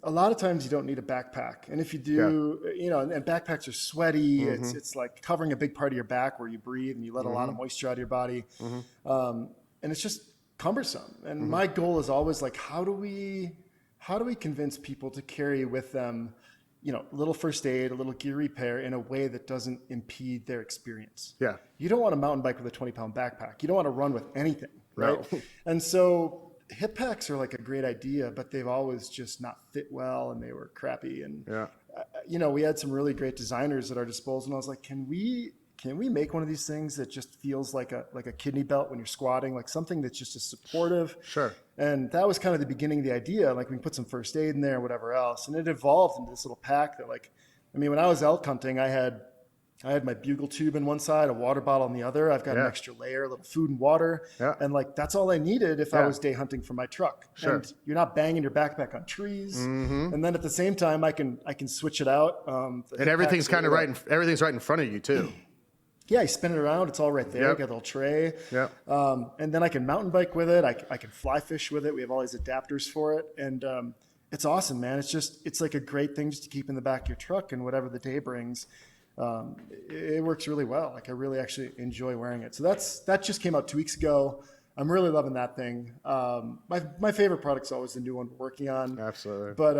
A lot of times you don't need a backpack, and if you do, and backpacks are sweaty. It's like covering a big part of your back where you breathe and you let a lot of moisture out of your body, and it's just cumbersome. And my goal is always like, how do we convince people to carry with them, a little first aid, a little gear repair in a way that doesn't impede their experience. Yeah. You don't want to mountain bike with a 20-pound backpack. You don't want to run with anything, right? No. And so hip packs are like a great idea, but they've always just not fit well, and they were crappy. And we had some really great designers at our disposal, and I was like, can we make one of these things that just feels like a kidney belt when you're squatting, like something that's just as supportive? Sure. And that was kind of the beginning of the idea. Like, we can put some first aid in there, whatever else. And it evolved into this little pack that, when I was elk hunting, I had I had my bugle tube in one side, a water bottle on the other. I've got an extra layer, a little food and water. Yeah. And like, that's all I needed if I was day hunting for my truck. Sure. And you're not banging your backpack on trees. And then at the same time, I can switch it out. And everything's kind of everything's right in front of you too. Yeah, you spin it around. It's all right there. You got a little tray. Yep. And then I can mountain bike with it. I can fly fish with it. We have all these adapters for it. And it's awesome, man. It's like a great thing just to keep in the back of your truck, and whatever the day brings. It works really well. Like, I really actually enjoy wearing it. So that just came out 2 weeks ago. I'm really loving that thing. My favorite product's always the new one we're working on. Absolutely. But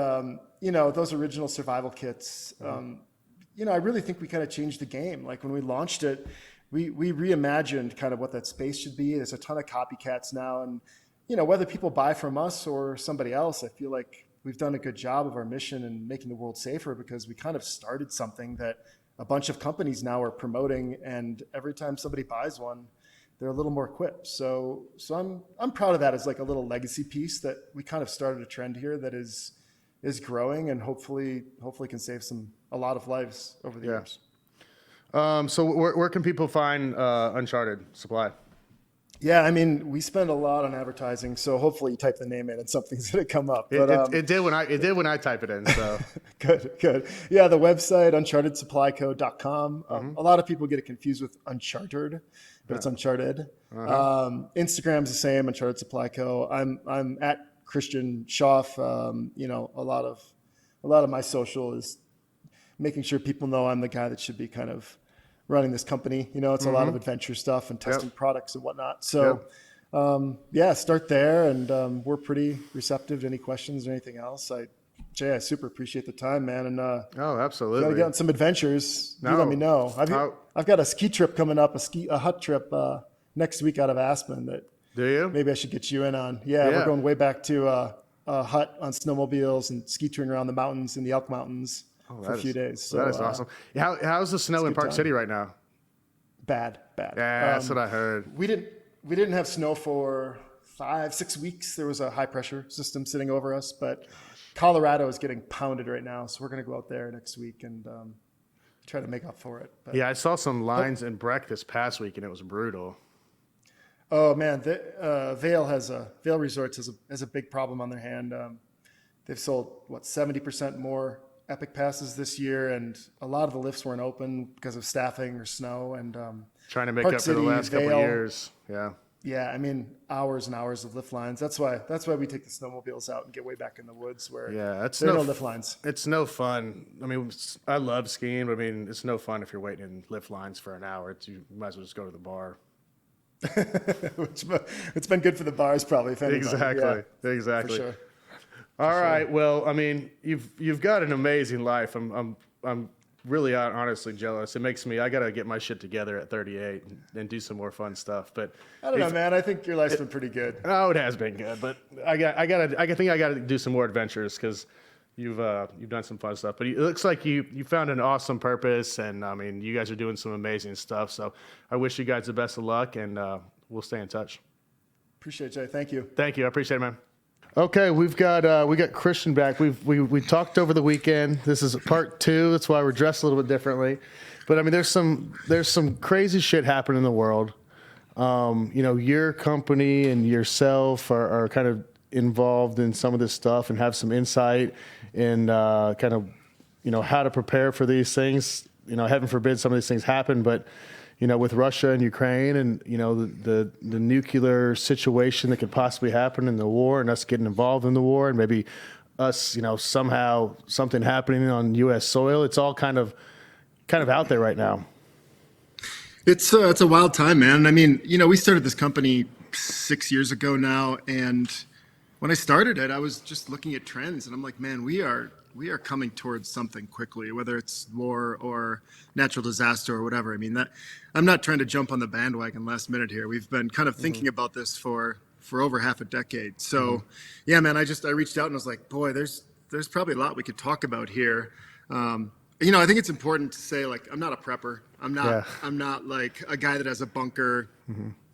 those original survival kits, I really think we kind of changed the game. Like, when we launched it, we reimagined kind of what that space should be. There's a ton of copycats now, and whether people buy from us or somebody else, I feel like we've done a good job of our mission and making the world safer, because we kind of started something that a bunch of companies now are promoting, and every time somebody buys one, they're a little more equipped. So I'm proud of that as like a little legacy piece, that we kind of started a trend here that is growing, and hopefully can save a lot of lives over the years. So where can people find Uncharted Supply? Yeah, I mean, we spend a lot on advertising, so hopefully you type the name in and something's going to come up. But it did when I type it in. So good. Yeah, the website unchartedsupplyco.com. A lot of people get it confused with Uncharted, but it's Uncharted. Instagram's the same, Uncharted Supply Co. I'm at Christian Schauf. A lot of my social is making sure people know I'm the guy that should be kind of running this company. It's a lot of adventure stuff and testing products and whatnot. So, start there, and we're pretty receptive to any questions or anything else. Jay, I super appreciate the time, man. And absolutely. Got to get on some adventures. You let me know. I've got a ski trip coming up, a hut trip next week out of Aspen that do you? Maybe I should get you in on. Yeah, we're going way back to a hut on snowmobiles and ski touring around the mountains in the Elk Mountains. For a few days. So, that is awesome. How's the snow in Park City right now? Bad. Yeah, that's what I heard. We didn't have snow for 5-6 weeks. There was a high pressure system sitting over us, but Colorado is getting pounded right now. So we're going to go out there next week and try to make up for it. But, I saw some lines in Breck this past week, and it was brutal. Oh man, Vail Resorts has a big problem on their hand. They've sold 70% more Epic passes this year, and a lot of the lifts weren't open because of staffing or snow, and trying to make Park up City, for the last couple of years. Yeah, I mean, hours and hours of lift lines. That's why we take the snowmobiles out and get way back in the woods where there are no lift lines. It's no fun. I mean, I love skiing, but I mean, it's no fun if you're waiting in lift lines for an hour. You might as well just go to the bar. It's been good for the bars, probably. If anybody. Exactly. For sure. All right. Well, I mean, you've got an amazing life. I'm really honestly jealous. It makes me. I gotta get my shit together at 38 and do some more fun stuff. But I don't know, man. I think your life's been pretty good. Oh, it has been good. But I gotta do some more adventures because you've done some fun stuff. But it looks like you found an awesome purpose, and I mean, you guys are doing some amazing stuff. So I wish you guys the best of luck, and we'll stay in touch. Appreciate it, Jay. Thank you. Thank you. I appreciate it, man. Okay, we got Christian back. We talked over the weekend. This is part 2. That's why we're dressed a little bit differently. But I mean, there's some crazy shit happening in the world. Your company and yourself are kind of involved in some of this stuff and have some insight in kind of how to prepare for these things. Heaven forbid some of these things happen, but with Russia and Ukraine and, the nuclear situation that could possibly happen in the war and us getting involved in the war and maybe us, somehow something happening on U.S. soil. It's all kind of out there right now. It's a wild time, man. I mean, we started this company 6 years ago now. And when I started it, I was just looking at trends and I'm like, man, we are coming towards something quickly, whether it's war or natural disaster or whatever. I mean, I'm not trying to jump on the bandwagon last minute here. We've been kind of thinking about this for over half a decade. So yeah, man, I reached out and was like, boy, there's probably a lot we could talk about here. I think it's important to say, like, I'm not a prepper. I'm not like a guy that has a bunker.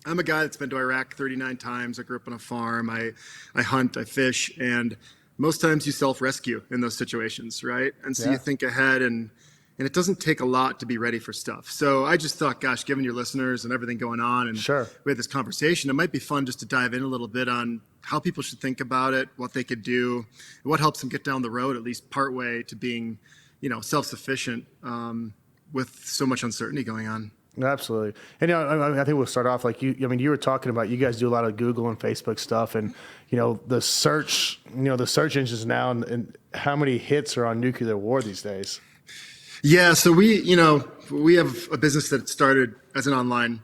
I'm a guy that's been to Iraq 39 times. I grew up on a farm. I hunt, I fish, and most times you self-rescue in those situations, right? And so you think ahead and And it doesn't take a lot to be ready for stuff. So I just thought, gosh, given your listeners and everything going on, and Sure. we had this conversation, it might be fun just to dive in a little bit on how people should think about it, what they could do, what helps them get down the road, at least partway to being, self-sufficient with so much uncertainty going on. Absolutely. And I think we'll start off like you were talking about, you guys do a lot of Google and Facebook stuff, and the search engines now, and how many hits are on nuclear war these days. Yeah, so we have a business that started as an online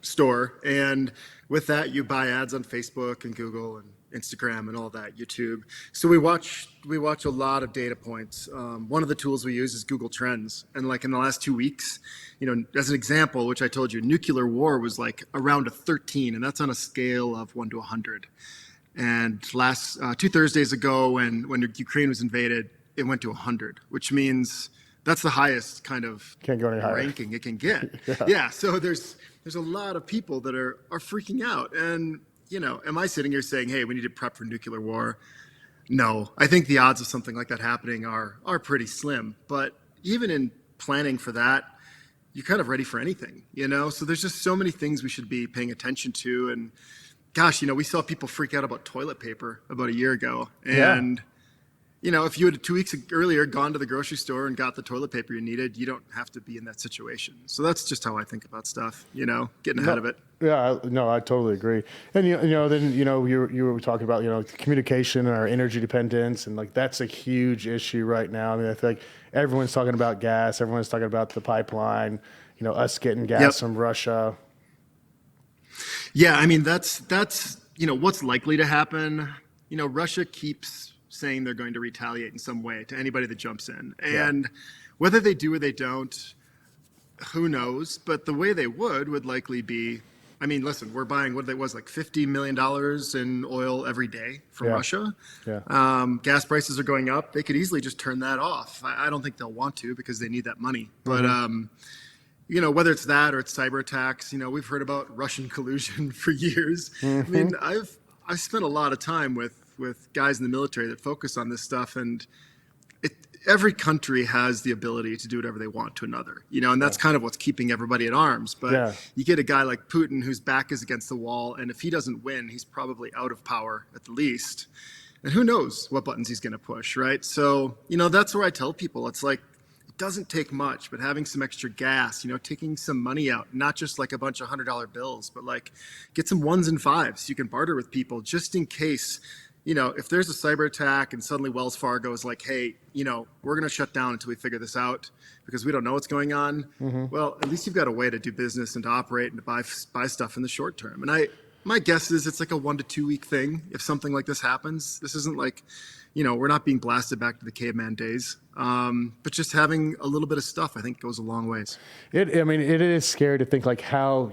store, and with that you buy ads on Facebook and Google and Instagram and all that, YouTube. So we watch a lot of data points. One of the tools we use is Google Trends, and like in the last 2 weeks, as an example, which I told you, nuclear war was like around a 13, and that's on a scale of 1 to 100. And last 2 Thursdays ago, when Ukraine was invaded, it went to 100, which means that's the highest kind of Can't go any higher. ranking it can get. Yeah. So there's a lot of people that are freaking out. And, am I sitting here saying, hey, we need to prep for nuclear war? No, I think the odds of something like that happening are pretty slim. But even in planning for that, you're kind of ready for anything, So there's just so many things we should be paying attention to. And gosh, we saw people freak out about toilet paper about a year ago. And if you had 2 weeks earlier gone to the grocery store and got the toilet paper you needed, you don't have to be in that situation. So that's just how I think about stuff, getting ahead of it. Yeah, no, I totally agree. And then you were talking about communication and our energy dependence, and like that's a huge issue right now. I mean, I feel like everyone's talking about gas, everyone's talking about the pipeline, us getting gas from Russia. Yeah, I mean that's what's likely to happen. Russia keeps saying they're going to retaliate in some way to anybody that jumps in. And whether they do or they don't, who knows? But the way they would likely be, I mean, listen, we're buying what it was like $50 million in oil every day from Russia. Yeah. Gas prices are going up. They could easily just turn that off. I don't think they'll want to because they need that money. But, whether it's that or it's cyber attacks, we've heard about Russian collusion for years. I mean, I've spent a lot of time with guys in the military that focus on this stuff, and every country has the ability to do whatever they want to another, and that's kind of what's keeping everybody at arms. But you get a guy like Putin whose back is against the wall, and if he doesn't win, he's probably out of power at the least. And who knows what buttons he's going to push, right? So, that's where I tell people, it's like, it doesn't take much, but having some extra gas, taking some money out, not just like a bunch of $100 bills, but like get some 1s and 5s. You can barter with people just in case, if there's a cyber attack and suddenly Wells Fargo is like, hey, we're going to shut down until we figure this out because we don't know what's going on. Well, at least you've got a way to do business and to operate and to buy stuff in the short term. And my guess is it's like a 1 to 2 week thing. If something like this happens, this isn't like, we're not being blasted back to the caveman days. But just having a little bit of stuff, I think, goes a long ways. It is scary to think like how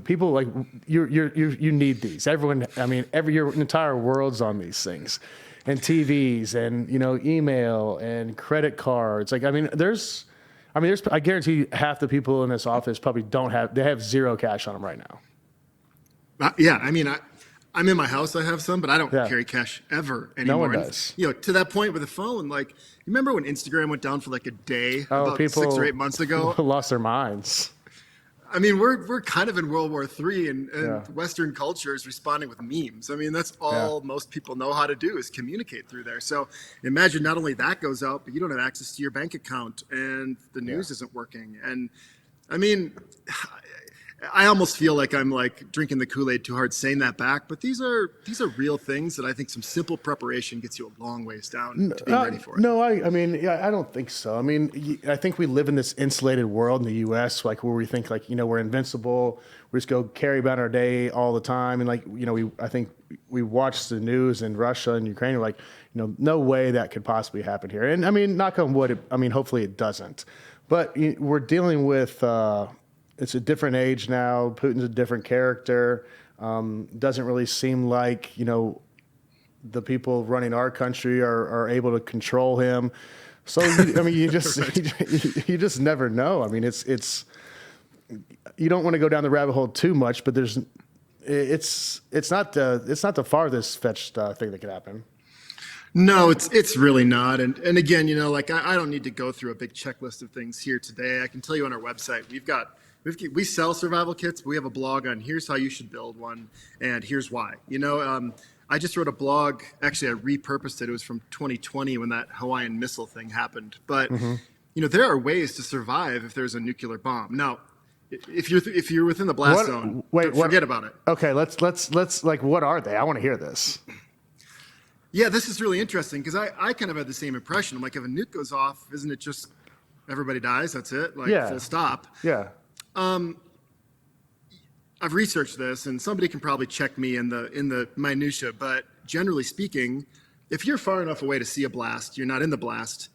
people like you need these. Everyone, your entire world's on these things, and TVs, and email and credit cards. Like, there's I guarantee half the people in this office probably they have zero cash on them right now. I'm in my house. I have some, but I don't carry cash ever anymore. No one does. To that point with the phone, like, you remember when Instagram went down for like a day about people 6 or 8 months ago? Lost their minds. We're kind of in World War III, and Western culture is responding with memes. That's all most people know how to do is communicate through there. So imagine not only that goes out, but you don't have access to your bank account, and the news isn't working. And I almost feel like I'm like drinking the Kool-Aid too hard saying that back, but these are real things that I think some simple preparation gets you a long ways down to being ready for it. No, I don't think so. I think we live in this insulated world in the U.S., like where we think like, we're invincible. We just go carry about our day all the time. And like, I think we watch the news in Russia and Ukraine. We're like, no way that could possibly happen here. And knock on wood, hopefully it doesn't. But we're dealing with, it's a different age now. Putin's a different character. Doesn't really seem like, the people running our country are able to control him. So, you just never know. It's you don't want to go down the rabbit hole too much, but it's not the farthest fetched thing that could happen. No, it's really not. And again, like I don't need to go through a big checklist of things here today. I can tell you on our website, we sell survival kits, but we have a blog on here's how you should build one and here's why. I just wrote a blog. Actually, I repurposed it. It was from 2020 when that Hawaiian missile thing happened. But there are ways to survive if there's a nuclear bomb. Now, if you're within the blast zone, forget about it. Okay, let's like, what are they? I want to hear this. Yeah, this is really interesting because I kind of had the same impression. I'm like, if a nuke goes off, isn't it just everybody dies? That's it, full stop. Yeah. I've researched this, and somebody can probably check me in the minutia. But generally speaking, if you're far enough away to see a blast, you're not in the blast.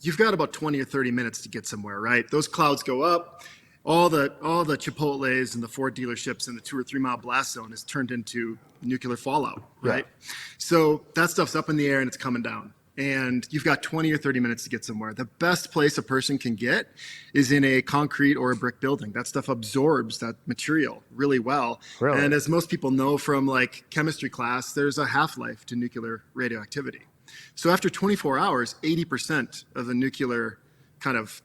You've got about 20 or 30 minutes to get somewhere, right? Those clouds go up. All the Chipotles and the Ford dealerships in the 2 or 3 mile blast zone is turned into nuclear fallout, right? Yeah. So that stuff's up in the air and it's coming down. And you've got 20 or 30 minutes to get somewhere. The best place a person can get is in a concrete or a brick building. That stuff absorbs that material really well. Really? And as most people know from like chemistry class, there's a half-life to nuclear radioactivity. So after 24 hours, 80% of the nuclear kind of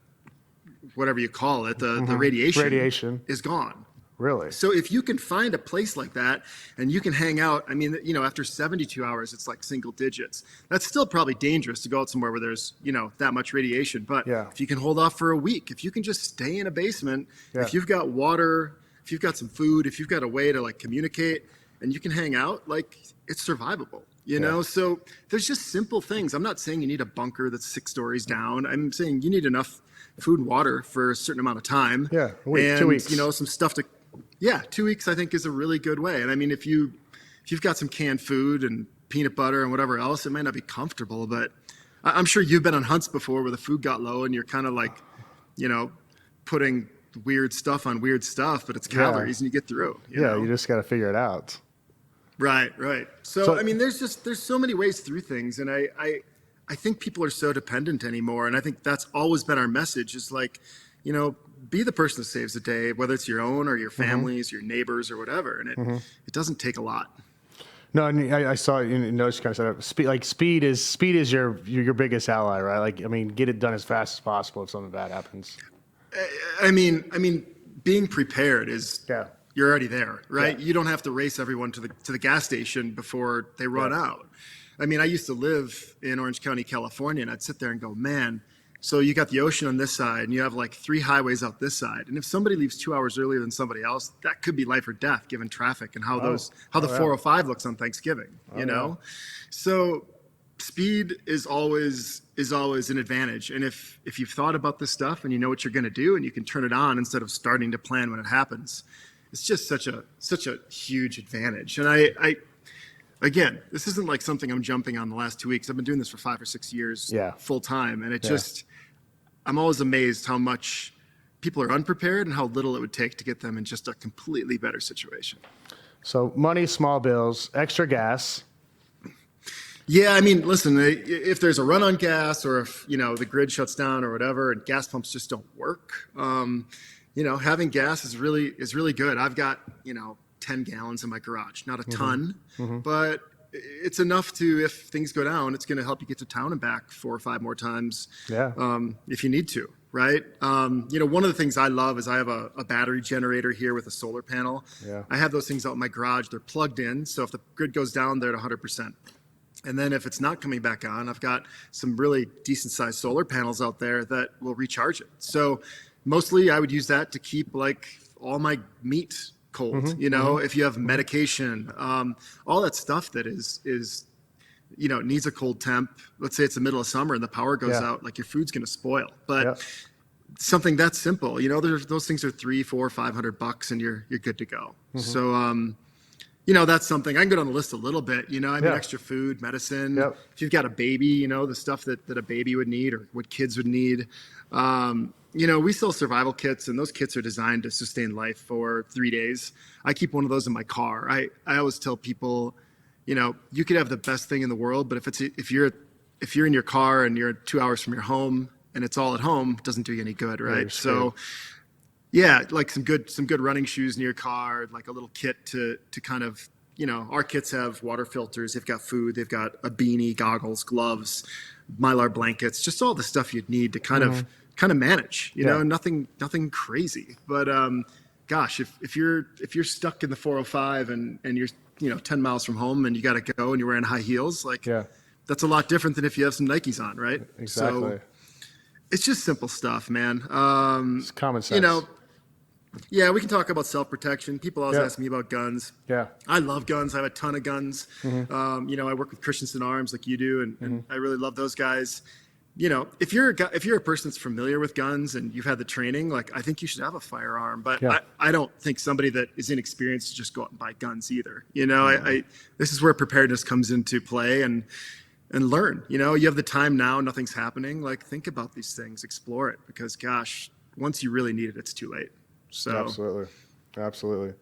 whatever you call it, the radiation is gone. Really? So if you can find a place like that and you can hang out, I mean, after 72 hours, it's like single digits. That's still probably dangerous to go out somewhere where there's, that much radiation. But if you can hold off for a week, if you can just stay in a basement, if you've got water, if you've got some food, if you've got a way to like communicate and you can hang out, like it's survivable. So there's just simple things. I'm not saying you need a bunker that's 6 stories down. I'm saying you need enough food and water for a certain amount of time. Yeah, a week, and, 2 weeks. Some stuff to, 2 weeks I think is a really good way. And I mean, if you've got some canned food and peanut butter and whatever else, it might not be comfortable, but I'm sure you've been on hunts before where the food got low and you're kind of like, putting weird stuff on weird stuff, but it's calories and you get through. You just got to figure it out. Right. So I mean, there's so many ways through things. And I think people are so dependent anymore. And I think that's always been our message is like, be the person that saves the day, whether it's your own or your family's, your neighbors or whatever. And it doesn't take a lot. No, and I saw notice kind of said speed is your biggest ally, right? Like, I mean, get it done as fast as possible if something bad happens. I mean, being prepared is you're already there, right? Yeah. You don't have to race everyone to the gas station before they run out. I mean, I used to live in Orange County, California, and I'd sit there and go, man, so you got the ocean on this side and you have like 3 highways out this side. And if somebody leaves 2 hours earlier than somebody else, that could be life or death given traffic and how the 405 looks on Thanksgiving, So speed is always an advantage. And if you've thought about this stuff and you know what you're going to do and you can turn it on instead of starting to plan when it happens, it's just such a huge advantage. And I again, this isn't like something I'm jumping on the last 2 weeks. I've been doing this for 5 or 6 years full time. And I'm always amazed how much people are unprepared and how little it would take to get them in just a completely better situation. So money, small bills, extra gas. Yeah, I mean, listen, if there's a run on gas or if, the grid shuts down or whatever and gas pumps just don't work, having gas is really good. I've got, 10 gallons in my garage, not a ton, but it's enough to, if things go down, it's going to help you get to town and back 4 or 5 more times if you need to, right? One of the things I love is I have a battery generator here with a solar panel. Yeah. I have those things out in my garage. They're plugged in, so if the grid goes down, they're at 100%. And then if it's not coming back on, I've got some really decent-sized solar panels out there that will recharge it. So mostly I would use that to keep like all my meat cold, if you have medication, all that stuff that is needs a cold temp. Let's say it's the middle of summer and the power goes out, like your food's going to spoil. But something that simple, those things are $300, $400, $500 and you're good to go. So, that's something I can go down the list a little bit, extra food, medicine. If you've got a baby, the stuff that a baby would need or what kids would need. We sell survival kits, and those kits are designed to sustain life for 3 days. I keep one of those in my car. I always tell people, you could have the best thing in the world, but if you're in your car and you're 2 hours from your home and it's all at home, it doesn't do you any good, right? So, like some good running shoes in your car, like a little kit to kind of our kits have water filters, they've got food, they've got a beanie, goggles, gloves, Mylar blankets, just all the stuff you'd need to kind of manage, nothing crazy. But gosh, if you're stuck in the 405 and you're 10 miles from home and you got to go and you're wearing high heels, that's a lot different than if you have some Nikes on, right? Exactly. So it's just simple stuff, man. It's common sense. Yeah, we can talk about self-protection. People always ask me about guns. Yeah. I love guns. I have a ton of guns. I work with Christensen Arms like you do, and I really love those guys. If you're a person that's familiar with guns and you've had the training, I think you should have a firearm. But I don't think somebody that is inexperienced should just go out and buy guns either. This is where preparedness comes into play and learn. You have the time now. Nothing's happening. Think about these things, explore it, because gosh, once you really need it, it's too late. So absolutely.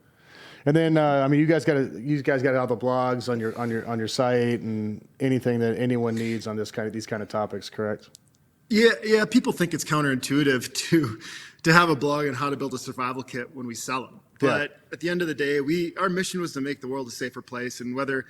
And then you guys got all the blogs on your site and anything that anyone needs on these kind of topics, correct? Yeah. People think it's counterintuitive to have a blog on how to build a survival kit when we sell them. But at the end of the day, our mission was to make the world a safer place. And whether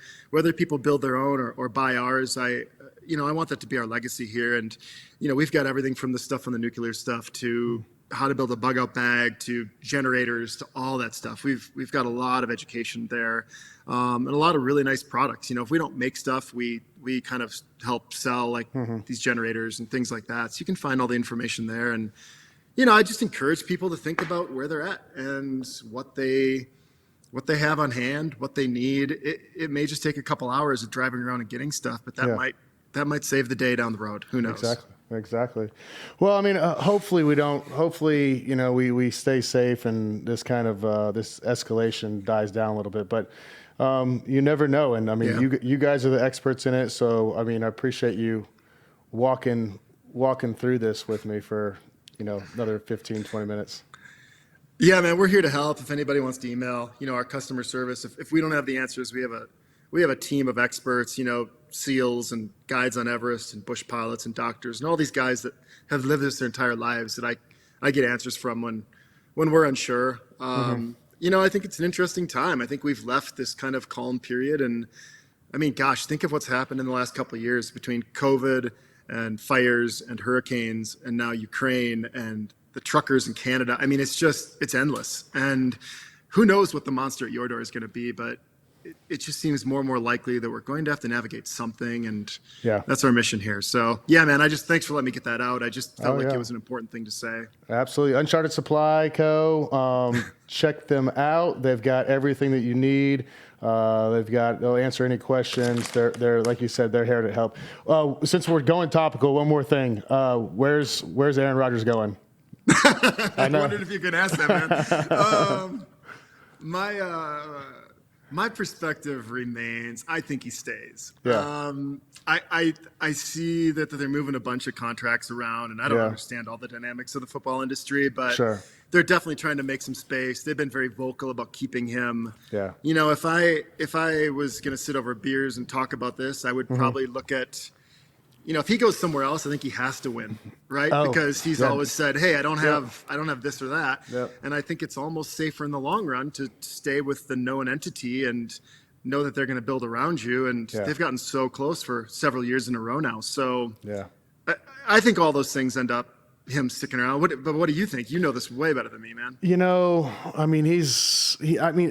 people build their own or buy ours, I want that to be our legacy here. And we've got everything from the stuff on the nuclear stuff to how to build a bug out bag to generators to all that stuff. We've got a lot of education there, and a lot of really nice products. If we don't make stuff, we kind of help sell these generators and things like that. So you can find all the information there. And I just encourage people to think about where they're at and what they have on hand, what they need. It may just take a couple hours of driving around and getting stuff, but that might save the day down the road. Who knows? Exactly. Well, hopefully we stay safe and this kind of this escalation dies down a little bit, but you never know. And you guys are the experts in it. So, I appreciate you walking through this with me for, another 15, 20 minutes. Yeah, man, we're here to help. If anybody wants to email, our customer service, if we don't have the answers, we have a team of experts, SEALs and guides on Everest and bush pilots and doctors and all these guys that have lived this their entire lives that I get answers from when we're unsure. I think it's an interesting time. I think we've left this kind of calm period. And gosh, think of what's happened in the last couple of years between COVID and fires and hurricanes and now Ukraine and the truckers in Canada. It's endless. And who knows what the monster at your door is going to be, but it just seems more and more likely that we're going to have to navigate something, and that's our mission here. So man, thanks for letting me get that out. I just felt it was an important thing to say. Absolutely. Uncharted Supply Co. Check them out. They've got everything that you need. They'll answer any questions. They're like you said, they're here to help. Since we're going topical, one more thing. Where's Aaron Rodgers going? I wondered if you could ask that, man. My perspective remains, I think he stays. Yeah. I see that they're moving a bunch of contracts around, and I don't understand all the dynamics of the football industry, but they're definitely trying to make some space. They've been very vocal about keeping him. Yeah. If I was going to sit over beers and talk about this, I would probably look at, if he goes somewhere else, I think he has to win, right? Because he's always said, "Hey, I don't have this or that," and I think it's almost safer in the long run to stay with the known entity and know that they're going to build around you. And they've gotten so close for several years in a row now. So I think all those things end up him sticking around. But what do you think? You know this way better than me, man.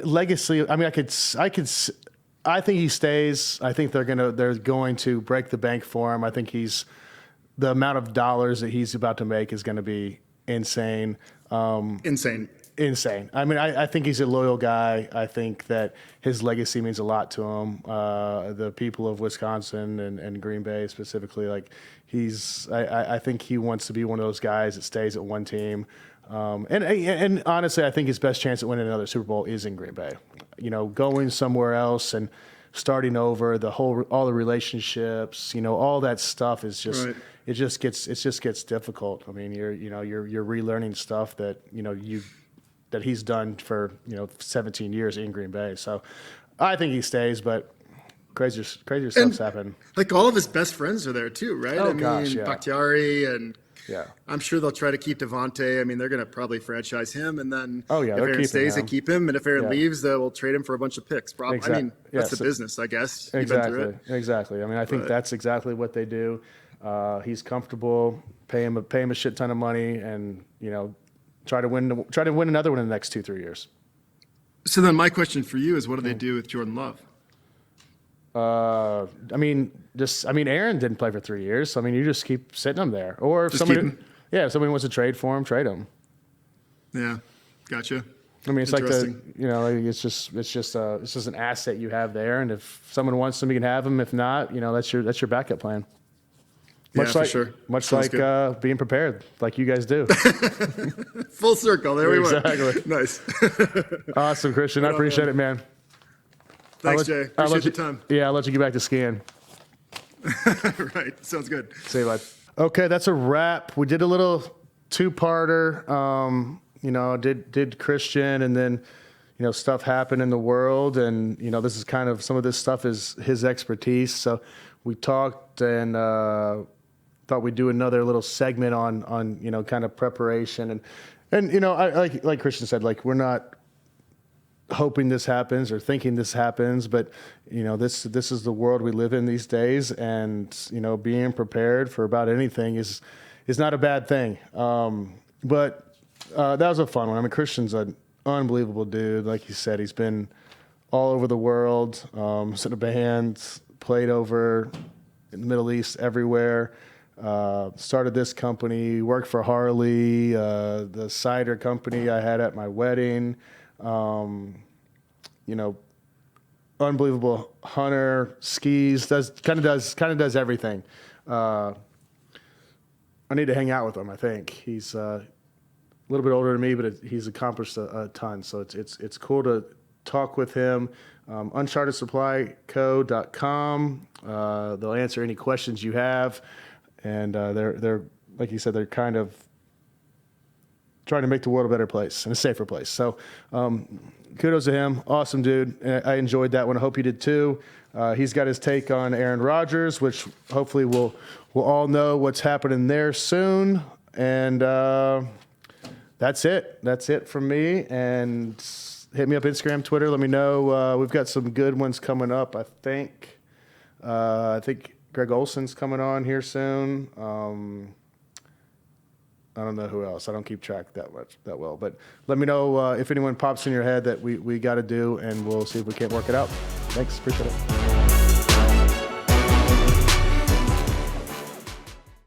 Legacy. I think he stays. I think they're going to break the bank for him. I think the amount of dollars that he's about to make is going to be insane. Insane. I think he's a loyal guy. I think that his legacy means a lot to him. The people of Wisconsin and Green Bay specifically, I think he wants to be one of those guys that stays at one team. And honestly, I think his best chance at winning another Super Bowl is in Green Bay. Going somewhere else and starting over, all the relationships, all that stuff is just it just gets difficult. You're relearning stuff that that he's done for 17 years in Green Bay. So I think he stays, but crazier stuff's happened. All of his best friends are there too, right? Oh gosh, yeah. Bakhtiari and Yeah. I'm sure they'll try to keep Devontae. I mean, they're going to probably franchise him, and then if they're Aaron stays, they him. keep him, and if Aaron leaves, they'll trade him for a bunch of picks. I mean, that's the business, I guess. Exactly. I mean, I think that's exactly what they do. He's comfortable. Pay him a shit ton of money, and try to win another one in the next 2-3 years. So then, my question for you is, what do they do with Jordan Love? I mean, Aaron didn't play for 3 years, so I mean, you just keep sitting him there, or if somebody wants to trade for him, trade him. Yeah, gotcha. I mean, it's like it's just an asset you have there, and if someone wants him, you can have him. If not, that's your backup plan. Much like being prepared, like you guys do. Full circle. There we went. Exactly. Nice. Awesome, Christian. I appreciate it, man. Thanks, Jay. Appreciate your time. Yeah, I'll let you get back to skiing. Right. Sounds good. See you, bud. Okay, that's a wrap. We did a little two-parter. Did Christian, and then stuff happened in the world, and this is kind of, some of this stuff is his expertise. So we talked and thought we'd do another little segment on kind of preparation, and I like Christian said, like, we're not hoping this happens or thinking this happens, but this is the world we live in these days, and being prepared for about anything is not a bad thing. But that was a fun one. I mean, Christian's an unbelievable dude. Like you said, he's been all over the world, in a band, played over in the Middle East, everywhere. Started this company, worked for Harley, the cider company I had at my wedding. Unbelievable hunter, skis, does everything. I need to hang out with him. I think he's a little bit older than me, but he's accomplished a ton. So it's cool to talk with him. UnchartedSupplyCo.com. They'll answer any questions you have, and they're like you said, they're kind of trying to make the world a better place and a safer place. So kudos to him. Awesome dude. I enjoyed that one. I hope you did too. He's got his take on Aaron Rodgers, which hopefully we'll all know what's happening there soon. And that's it. That's it from me. And hit me up Instagram, Twitter. Let me know. We've got some good ones coming up, I think. I think Greg Olson's coming on here soon. I don't know who else. I don't keep track that well. But let me know if anyone pops in your head that we got to do, and we'll see if we can't work it out. Thanks. Appreciate it.